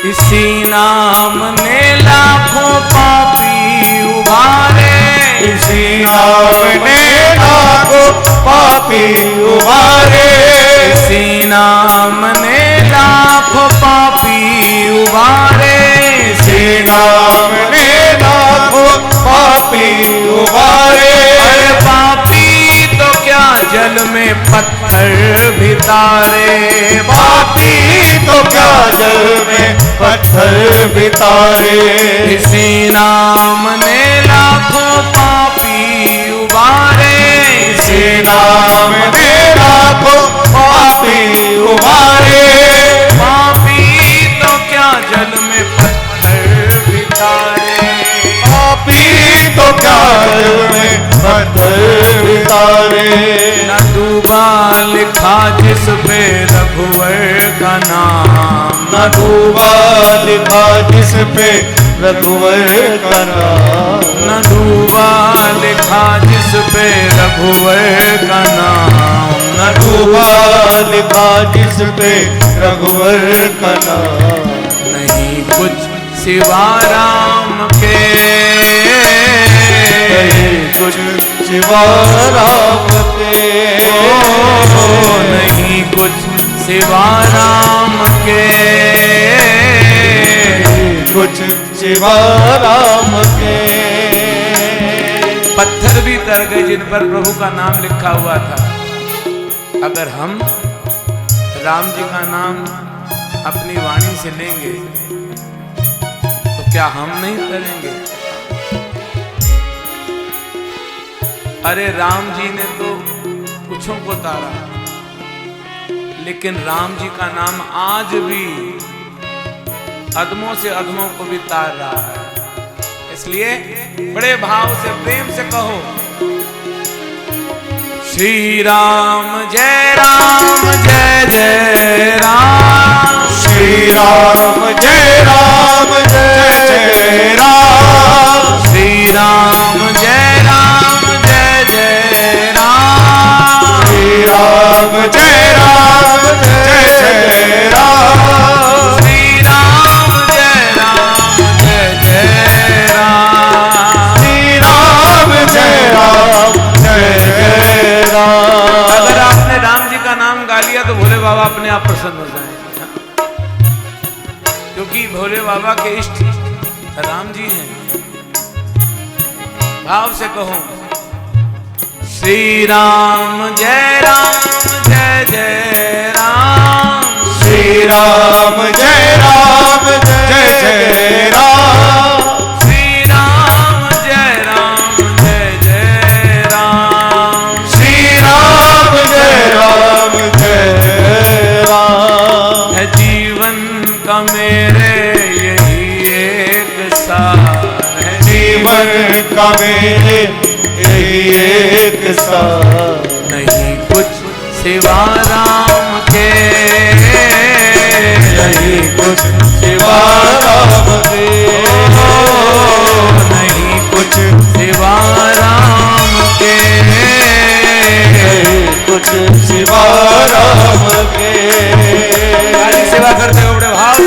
इसी नाम ने लाखों पापी उबारे, इसी नाम ने लाखों पापी उबारे, इसी नाम ने लाखों पापी उबारे, इसी नाम ने लाखों पापी उबारे, अरे पापी तो क्या जल में पत्थर भी तारे, पापी तो क्या जल में पत्थर भी तारे, इसी नाम ने लाखों पापी उबारे, इसी नाम ने लाखों पापी उबारे, पापी तो क्या जल में पत्थर भी तारे, पापी तो क्या जल में पत्थर भी तारे, न डूबा लिखा जिस पे रघुवर का नाम, न डूबा लिखा जिस पे रघुवर का नाम, न डूबा लिखा जिस पे रघुवर का नाम, न डूबा लिखा जिस पे रघुवर का नाम, नहीं कुछ सिवा राम के, नहीं कुछ सिवा राम के, नहीं कुछ सिवा राम के, कुछ सिवा राम के, पत्थर भी तर गए जिन पर प्रभु का नाम लिखा हुआ था। अगर हम राम जी का नाम अपनी वाणी से लेंगे तो क्या हम नहीं करेंगे? अरे राम जी ने तो कुछों को तारा, लेकिन राम जी का नाम आज भी अधमों से अधमों को भी तार रहा है। इसलिए बड़े भाव से प्रेम से कहो, श्री राम जय जय राम, श्री राम जय जय राम, श्री राम जय जय राम, श्री राम जय जय राम, श्री राम जय जय राम, श्री राम जय राम। अगर आपने राम जी का नाम गा लिया तो भोले बाबा अपने आप प्रसन्न हो जाएंगे, क्योंकि भोले बाबा के इष्ट राम जी हैं। भाव से कहो, श्री राम जय जय राम, श्री राम जय जय राम, श्री राम जय जय राम, श्री राम जय राम। है जीवन का मेरे यही एक सार है, जीवन का मेरे यही एक सार, नहीं कुछ सिवा राम के, यही कुछ सिवा राम के, नहीं कुछ सिवा राम के, यही कुछ सिवा राम के। सारी सेवा करते हो बड़े भाव से।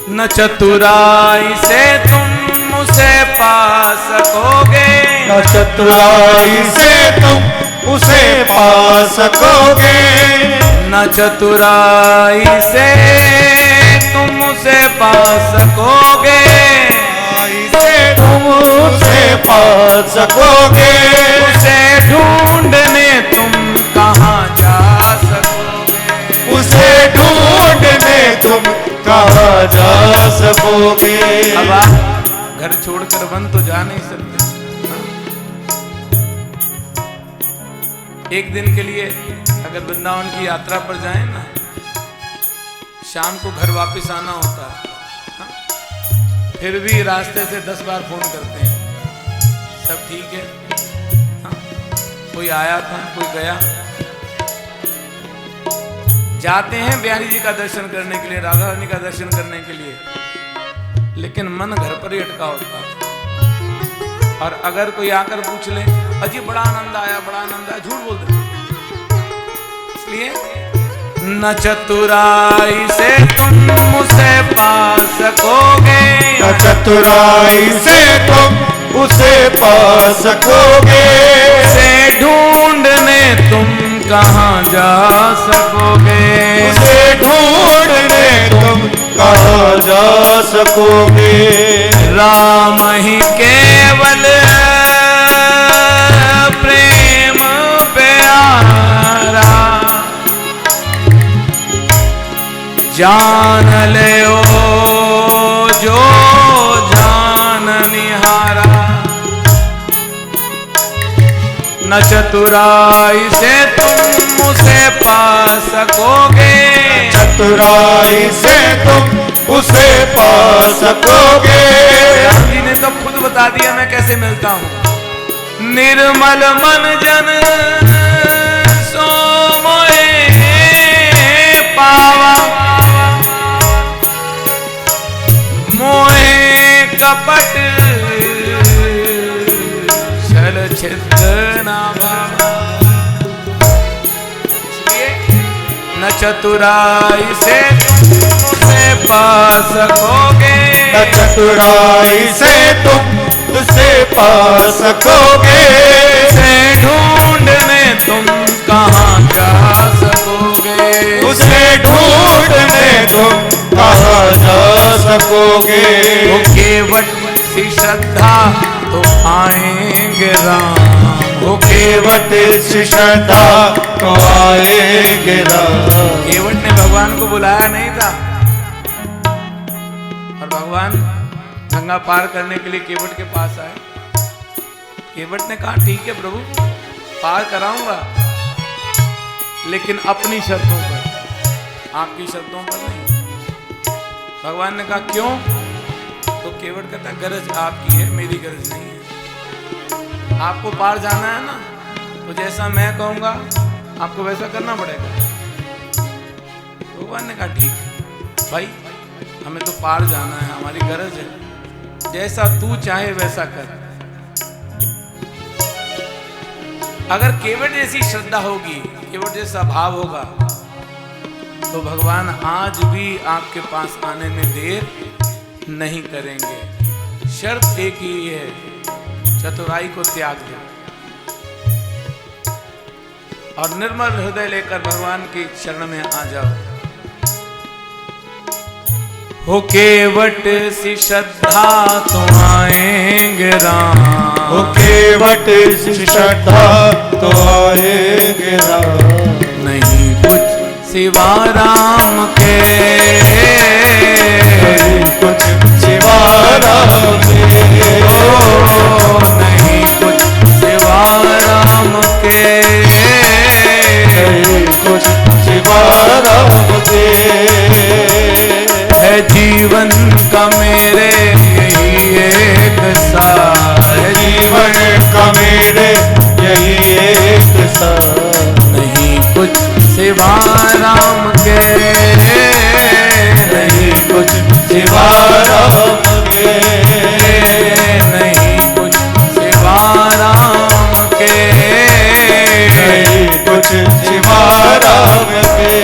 न चतुराई से तुम उसे पा सकोगे, न चतुराई से तुम उसे पा सकोगे, न चतुराई से तुम उसे पा सकोगे, से तुम उसे पा सकोगे, उसे ढूंढने तुम कहाँ जा सकोगे, उसे ढूंढने तुम कहाँ जा सकोगे। अब आप घर छोड़कर वन तो जा नहीं सकते। एक दिन के लिए अगर वृंदावन की यात्रा पर जाएं ना, शाम को घर वापस आना होता है, फिर भी रास्ते से 10 बार फोन करते हैं, सब ठीक है, कोई आया था, कोई गया। जाते हैं बिहारी जी का दर्शन करने के लिए, राधा रानी का दर्शन करने के लिए, लेकिन मन घर पर ही अटका होता है। और अगर कोई आकर पूछ ले, अजी बड़ा आनंद आया, बड़ा आनंद आया, झूठ बोल दे। इसलिए न चतुराई से तुम उसे पा सकोगे, न चतुराई से तुम उसे पा सकोगे, उसे ढूंढने तुम कहाँ जा सकोगे, उसे ढूंढने तुम कहाँ जा सकोगे। राम ही केवल प्रेम प्यारा, जान ले ओ जो जान निहारा, न चतुराई से तुम उसे पा सकोगे, चतुराई से तुम उसे पा सकोगे। राम जी ने तो खुद बता दिया मैं कैसे मिलता हूं। निर्मल मन जन सो मोए पावा, मोहे कपट छल छिद्र ना भावा। इसलिए न चतुराई से तुम उसे पा सकोगे, न चतुराई से तुम उसे पा सकोगे, उसे ढूंढने तुम कहाँ जा सकोगे, उसे ढूंढने तुम कहाँ जा सकोगे। वो केवट सी श्रद्धा तो आएंगे राम, वो केवट सी श्रद्धा तो आएंगे राम। केवट ने भगवान को बुलाया नहीं था, और भगवान गंगा पार करने के लिए केवट के पास आए। केवट ने कहा ठीक है प्रभु, पार कराऊंगा, लेकिन अपनी शर्तों पर, आपकी शर्तों पर नहीं। भगवान ने कहा क्यों? तो केवट कहता गरज आपकी है, मेरी गरज नहीं है। आपको पार जाना है ना, तो जैसा मैं कहूंगा आपको वैसा करना पड़ेगा। भगवान ने कहा ठीक है भाई, हमें तो पार जाना है, हमारी गरज है, जैसा तू चाहे वैसा कर। अगर केवट जैसी श्रद्धा होगी, केवट जैसा भाव होगा, तो भगवान आज भी आपके पास आने में देर नहीं करेंगे। शर्त एक ही है, चतुराई को त्याग दो और निर्मल हृदय लेकर भगवान की शरण में आ जाओ। हो केवट सी श्रद्धा तो आएंगे राम, वो केवट सी श्रद्धा तो आएंगे राम। नहीं कुछ सिवा राम के, कुछ सिवा राम के, ओ नहीं कुछ सिवा राम के, कुछ सिवा राम के। है जीवन का मेरे यही एक सार, है जीवन का मेरे यही एक सार। नहीं कुछ सिवा राम के, नहीं कुछ सिवा राम के, नहीं कुछ सिवा राम के, नहीं कुछ सिवा राम के।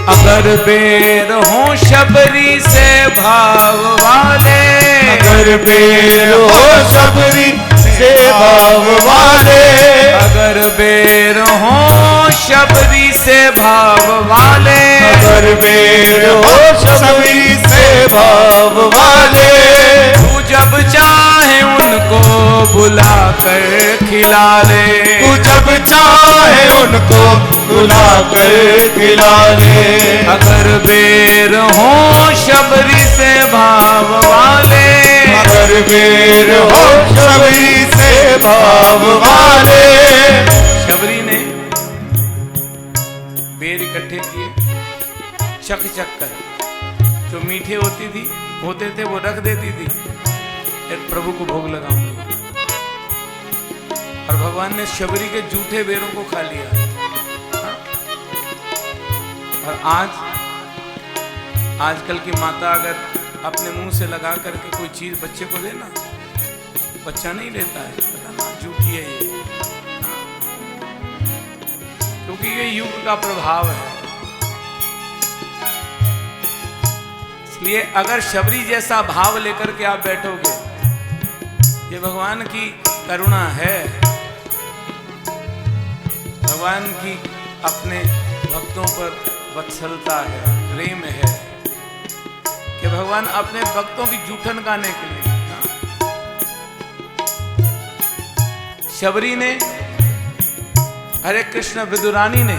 अगर बेर हो शबरी से भाव वाले, अगर बेर हो शबरी से भाव वाले, अगर बेर हो शबरी से भाव वाले, अगर बेर हो शबरी से भाव वाले, तू जब चाहे उनको बुला कर खिला ले, तू जब चाहे उनको बुला कर खिला ले। अगर बेर हो शबरी से भाव वाले, अगर बेर हो शबरी से भाव वाले। शबरी ने बेर इकट्ठे किए, चक चक कर, जो मीठे होते थे वो रख देती थी, फिर प्रभु को भोग लगाऊंगी। और भगवान ने शबरी के जूठे बेरों को खा लिया। और आजकल की माता अगर अपने मुंह से लगा करके कोई चीज बच्चे को देना, बच्चा नहीं लेता है, पता ना झूठी है ये, क्योंकि ये युग का प्रभाव है। इसलिए अगर शबरी जैसा भाव लेकर के आप बैठोगे, ये भगवान की करुणा है, भगवान की अपने भक्तों पर वत्सलता है, प्रेम है, कि भगवान अपने भक्तों की जूठन गाने के लिए। शबरी ने, हरे कृष्ण विदुरानी ने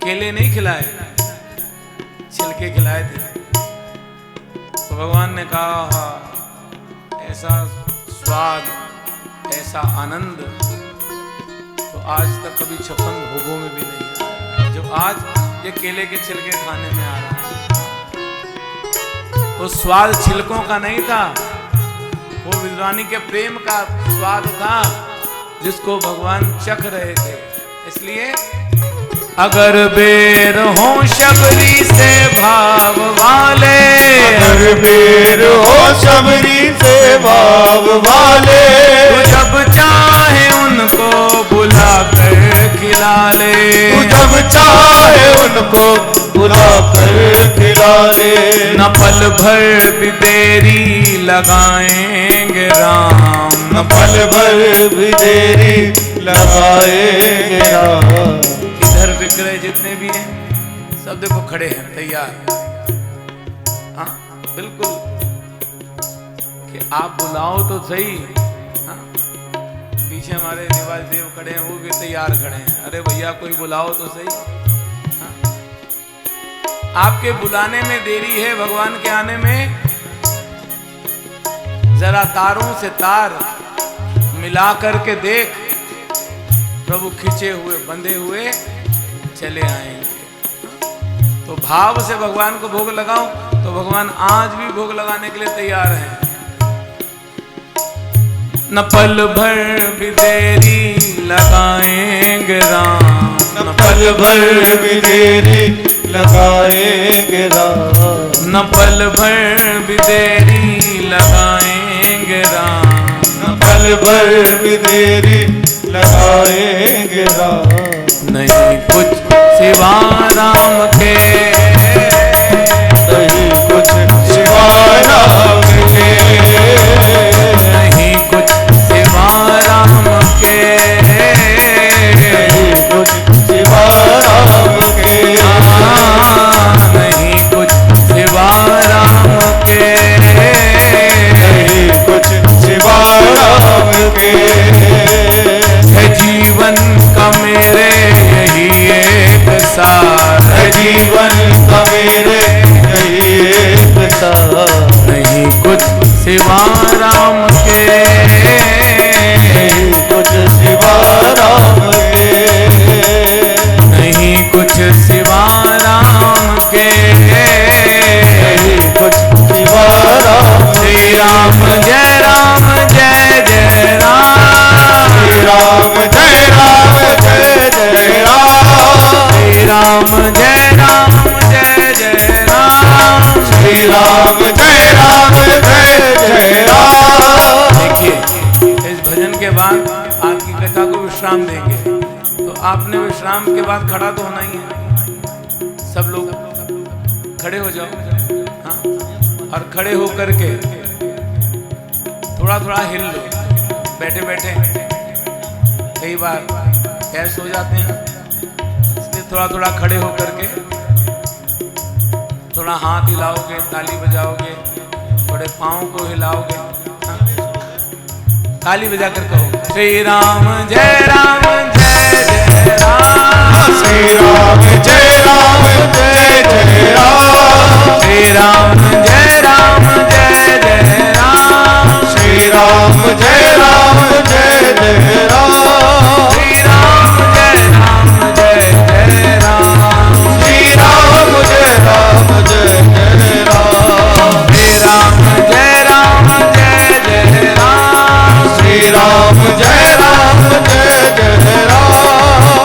केले नहीं खिलाए, छिलके खिलाए थे। तो भगवान ने कहा ऐसा स्वाद, ऐसा आनंद तो आज तक कभी 56 भोगों में भी नहीं आया जो आज ये केले के छिलके खाने में आ रहा है। वो स्वाद छिलकों का नहीं था, वो विद्वानी के प्रेम का स्वाद था जिसको भगवान चख रहे थे। इसलिए अगर बेर हो शबरी से भाव वाले, अगर बेर हो शबरी से भाव वाले, तो जब चाहे उनको बुला कर खिला ले, तू जब चाहे उनको बुला कर खिला ले। न पल भर भी देरी लगाएंगे राम, न पल भर भी देरी लगाएंगे राम। इधर विक्रय जितने भी हैं सब देखो खड़े हैं तैयार। हाँ बिल्कुल कि आप बुलाओ तो सही। हाँ पीछे हमारे देवाज देव खड़े हैं, वो भी तैयार खड़े हैं। अरे भैया कोई बुलाओ तो सही। हाँ? आपके बुलाने में देरी है, भगवान के आने में जरा तारों से तार मिला करके देख, प्रभु खिंचे हुए बंधे हुए चले आएंगे। तो भाव से भगवान को भोग लगाओ तो भगवान आज भी भोग लगाने के लिए तैयार हैं। न पल भर भी देरी लगाएंगे राम, न पल भर भी देरी लगाएंगे राम, न पल भर भी देरी लगाएंगे राम, न पल भर भी देरी लगाएंगे राम। नहीं कुछ सिवा राम के, नहीं कुछ सिवा राम के, नहीं कुछ सिवा राम के, नहीं कुछ सिवा राम के, नहीं कुछ सिवा राम के, नहीं कुछ सिवा राम के। है जीवन का मेरे यही एक सार, है जीवन का मेरे यही एक सार। नहीं कुछ सिवा राम के, नहीं कुछ सिवा राम के, नहीं कुछ सिवा राम के, नहीं कुछ सिवा राम। श्री राम जय राम जय जय राम, श्री राम जय राम जय जय राम, श्री राम जय राम जय जय राम, श्री राम जय राम जय जय राम। देखिए इस भजन के बाद आपकी कथा को विश्राम देंगे, तो आपने विश्राम के बाद खड़ा तो होना ही है। सब लोग खड़े हो जाओ। हाँ और खड़े हो करके थोड़ा थोड़ा हिल लो। बैठे बैठे कई बार पैर सो जाते हैं, इसलिए थोड़ा थोड़ा खड़े हो करके थोड़ा हाथ हिलाओगे, ताली बजाओगे, थोड़े पाँव को हिलाओगे। हाँ? ताली बजा कर कहो श्री राम जय राम जय जय राम, श्री राम जय राम जय जय राम, श्री राम जय राम जय जय राम, श्री राम जय राम जय जय राम, श्री राम जय राम जय जय राम, श्री राम जय राम जय जय राम, श्री राम जय राम जय जय राम, श्री राम जय राम जय जय राम,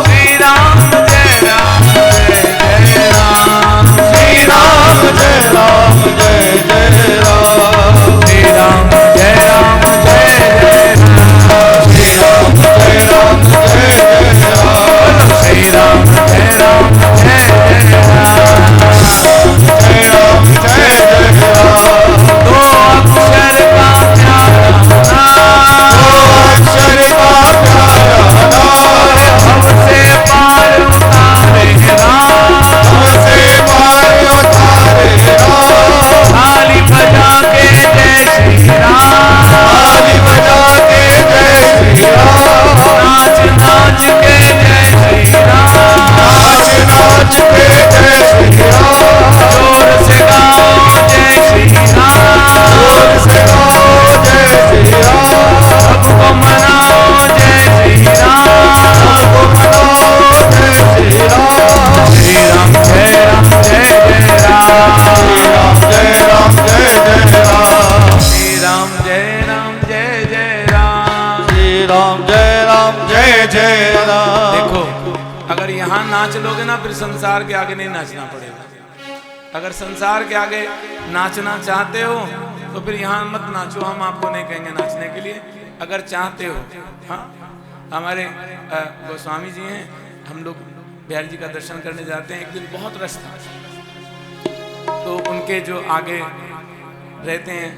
श्री राम जय राम जय जय राम, श्री राम जय राम जय जय राम, श्री जय राम जय जय राम, श्री राम जय राम जय जय राम। देखो अगर यहाँ नाच लोगे ना फिर संसार के आगे नहीं नाचना पड़ेगा। अगर संसार के आगे नाचना चाहते हो तो फिर यहाँ मत नाचो, हम आपको नहीं कहेंगे नाचने के लिए। अगर चाहते हो, हाँ हमारे गोस्वामी जी हैं, हम लोग बिहारी जी का दर्शन करने जाते हैं। एक दिन बहुत रश था, तो उनके जो आगे रहते हैं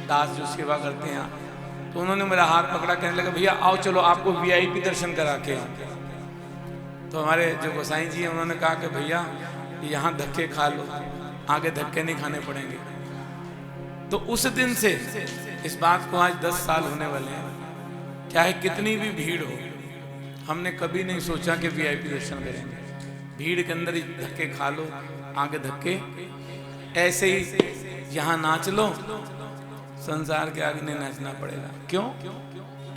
दास जो सेवा करते हैं, तो उन्होंने मेरा हाथ पकड़ा, कहने लगा भैया आओ चलो आपको वीआईपी दर्शन करा के। तो हमारे जो गोसाई जी हैं उन्होंने कहा कि भैया यहाँ धक्के खा लो, आगे धक्के नहीं खाने पड़ेंगे। तो उस दिन से इस बात को आज 10 साल होने वाले हैं, चाहे कितनी भी भीड़ हो, हमने कभी नहीं सोचा कि वीआईपी दर्शन करेंगे। भीड़ के अंदर ही धक्के खा लो, आगे धक्के, ऐसे ही यहाँ नाच लो, संसार के आगे नहीं नाचना पड़ेगा। क्यों?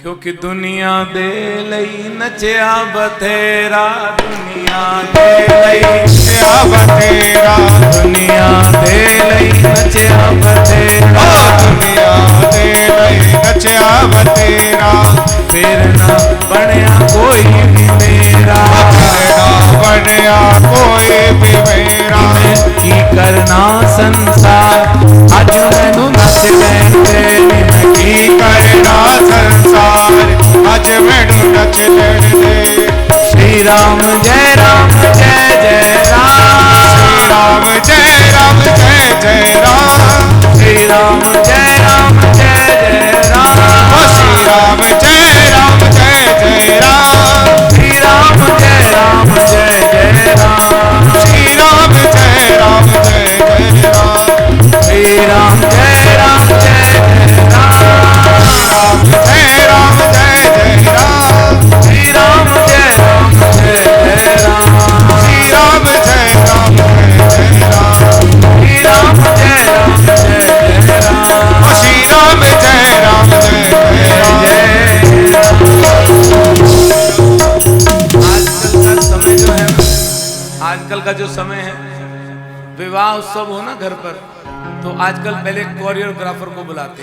क्योंकि दुनिया दे लई नचिया बथेरा, दुनिया दे लई नचिया बथेरा, दुनिया दे लई नचिया बथेरा, दुनिया दे लई नचिया बथेरा, फिर ना बनया कोई भी मेरा, फिर ना बनया कोई भी मेरा। की करना संसार अज मैनू नच लेंदे, की करना संसार अज मैनू नच लेंदे। श्री राम जय जय राम, श्री राम जय राम जय जय राम, श्री राम जय जय राम, श्री राम जय राम जय जय राम, श्री राम जय जय राम, श्री राम जय राम जय जय राम, श्री राम जय जय राम, जय राम जय जय राम, श्री राम जय जय राम, श्री राम जय राम जय जय राम, श्री राम जय जय राम, श्री राम जय राम जय जय राम। आजकल का जो समय है, विवाह उत्सव हो ना घर पर, तो आजकल पहले कोरियोग्राफर को बुलाते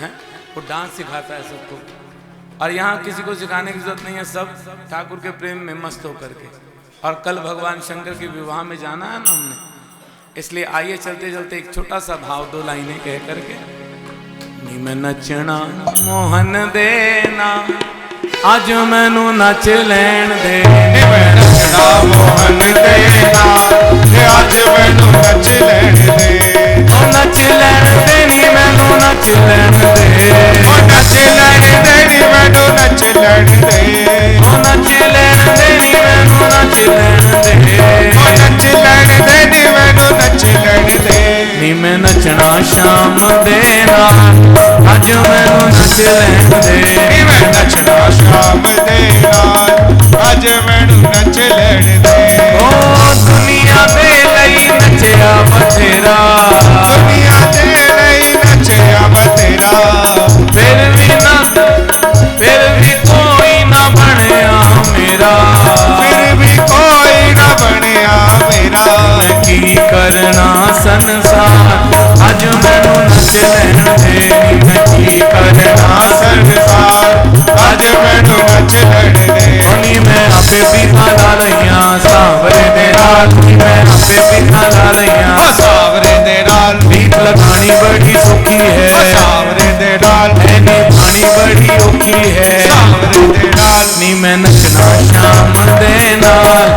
हैं, वो डांस सिखाता है सबको। और यहाँ किसी को सिखाने की जरूरत नहीं है, सब ठाकुर के प्रेम में मस्त होकर के। और कल भगवान शंकर के विवाह में जाना है ना हमने, इसलिए आइए चलते चलते एक छोटा सा भाव 2 लाइनें कह करके। नी मैं नचना मोहन देना, आज मैनू नच लैण दे, मैं नचना मोहन देना, आज मैनू नच लैण दे, ओ नच लैण दे नी मैनू नच लैण दे, ओ नच लैण दे नी मैनू नच लैण दे, ओ नच लैण दे नी मैनू नच लैण दे, ओ नच लैण दे नी मैनू नच लैण दे। नी मैं नचना शाम देना, आज मैनू नच लैण दे, नी मैं नचना शाम देना, आज मैनू नच लैण दे। ओ दुनिया दे लई नचिया बथेरा, दुनिया दे लई नचिया बथेरा, फिर भी कोई ना बनया मेरा, फिर भी कोई ना बनया मेरा। मैं की करना संसार आज मैनू नच लैण दे, मैं की करना संसार आज मैनू नच लैण दे। नी मैं आपे पीखा ला लईया सावरे दे नाल, नी मैं आपे पीखा ला लईया ओ सावरे दे नाल, भीख लगानी बड़ी सौखी है, ओ सावरे दे नाल, ऐनी पानी बड़ी औखी है, सावरे दे नाल। नी मैं नचना शाम दे नाल,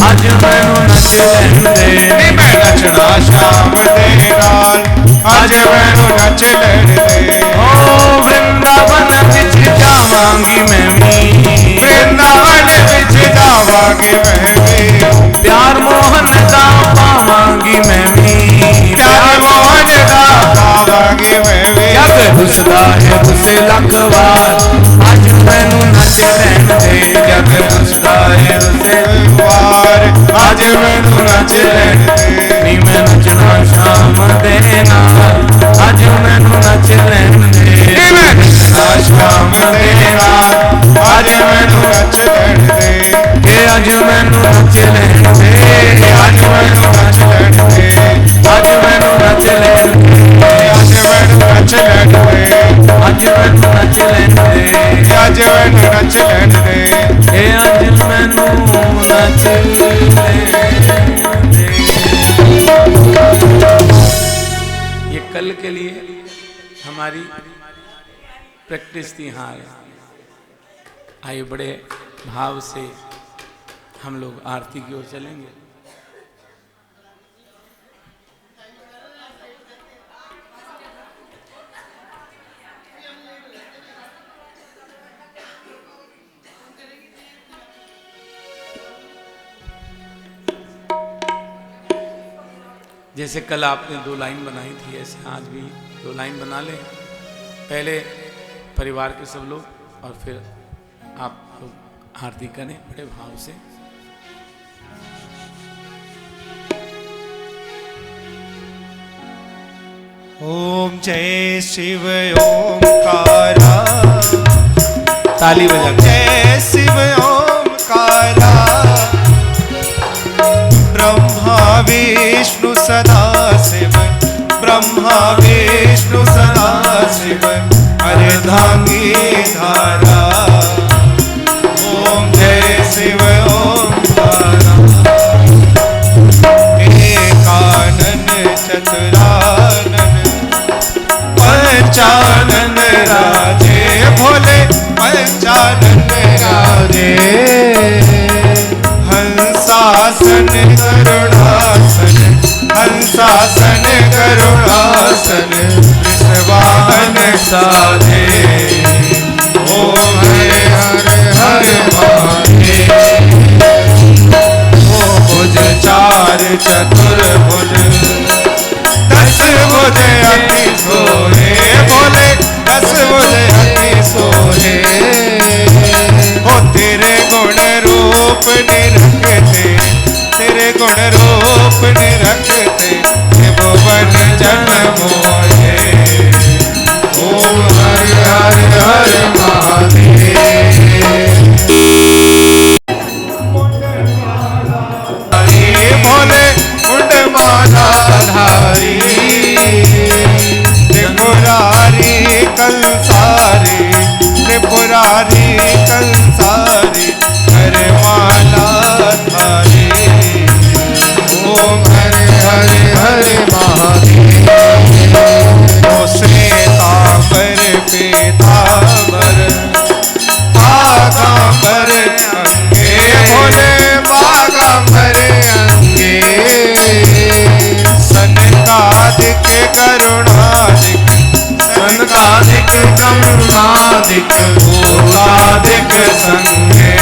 आज मैनू नच लैण दे, नी मैं नचना शाम दे नाल, आज मैनू नच लैण दे। ओ वृंदावन विच जावांगी मैं भी, वृंदावन विच जावांगी मैं भी, प्यार मोहन दा पावांगी मैं भी, प्यार मोहन दा पावांगी मैं भी। जग रुसदा है रुसे लख वार, आज मैनू नच लैण दे, जग रुसदा है रुसे वार, आज मैनू नच लैण दे। नी मैं नचना शाम दे नाल, आज मैनू नच लैण दे, नी मैं नचना शाम दे नाल, आज मैनू नच लैण दे। के आज मैनू नच लैण दे, आज मैनू नच लैण दे, आज मैनू नच लैण दे, आज मैनू नच लैण दे। जीवन नच लैन दे, हे अज मैनू नच लैन दे। ये कल के लिए हमारी प्रैक्टिस थी। हाँ, आइए बड़े भाव से हम लोग आरती की ओर चलेंगे। जैसे कल आपने 2 लाइन बनाई थी, ऐसे आज भी 2 लाइन बना लें। पहले परिवार के सब लोग और फिर आप लोग आरती करें बड़े भाव से। ओम जय शिव ओमकारा, ताली बजा। जय शिव ओमकारा, ब्रह्मा विष्णु सदा शिव, ब्रह्मा विष्णु सदा शिव, अर्धांगी धारा। ओम जय शिव ओमकारा, एकानन चतुरानन, पंचानन राजे, भोले पंचानन राजे। हंसासन करुणासन, हंसासन करुणासन, वृषवाहन साधे। ओम हरे हरे हरे महादेव। ओ भुज चार चतुर्भुज, 10 भुज अति सोहे, भोले 10 भुज अति सोहे। ओ तेरे गुण रूप निरखते, तेरे गुण रूप निरखते, भुवन जन मोहे। ओम हरि हरि हरि महादेव। भोले मुंड माला धारी, त्रिपुरारी कंसारी, त्रिपुरारी कंसारी, हरे माला धारी। ओम हरे हरे हरे महादेव। ओ श्वेतांबर पीतांबर, बागांबर अंगे, भोले बागांबर अंगे। सनकादिक करुणादिक, सनकादिक ब्रह्मादिक, भूतादिक संगे।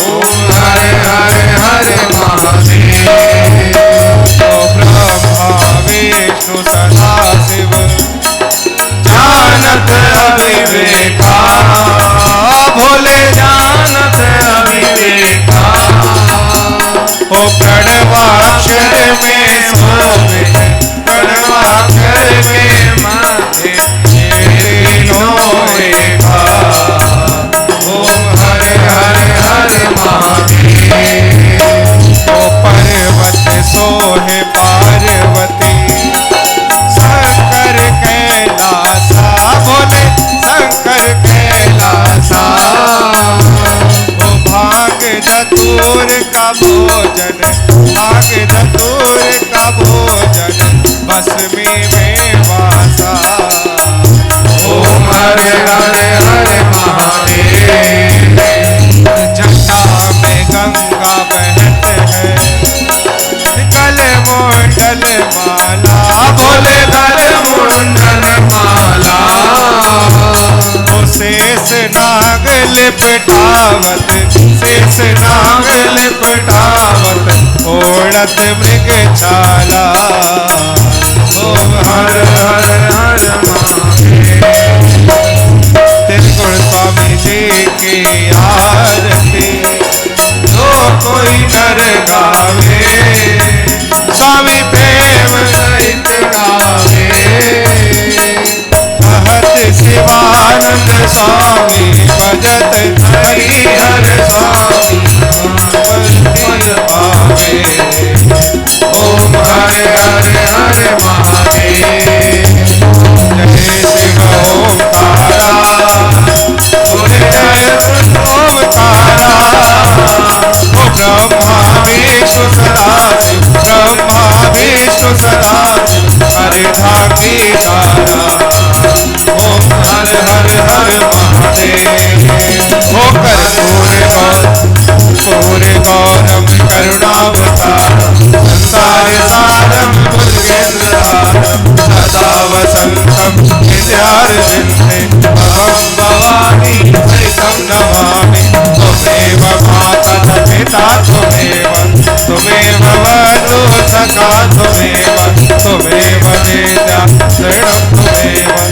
ओम हरे हरे हरे महादेव। ओ ब्रह्मा विष्णु सदा शिव, जानत अविवेका, भोले जानत अविवेका। ओ प्रणवाक्षर में सोवे, प्रणवाक्षर में माथे, तीनों एका। ओम हरे हरे हरे महादेव। ओ पर्वत सोहे पार्वती, शंकर कैलासा, भोले शंकर कैलासा। ओ भाग धतूर का भोजन, भाग धतूर का भोजन, भस्मी में वासा। ओम हरे हरे हरे महादेव। जटा में गंगा बहत है, गल मुंडल माला, भोले गल मुंडल माला। ओ शेष नाग लिपटावत, शेष नाग लिपटावत, ओढ़त मृग छाला। ओम हर हर हर महादेव। त्रिगुण स्वामी जी की आरती, जो कोई नर गावे, स्वामी प्रेम सहित गावे। कहत शिवानंद स्वामी, भजत हरि हर स्वामी, पद पावे। ओम हरे हरे हरे महादेव। जय शिव ओमकारा, करुणावतारं संसारसारं मुरुगेन्द्रहारं सदा वसन्तं हृदयारविन्दे भवं भवानी सहितं नमामि त्वमेव माता च पिता त्वमेव त्वमेव बन्धुः सखा त्वमेव त्वमेव वेद्या शरणं त्वमेव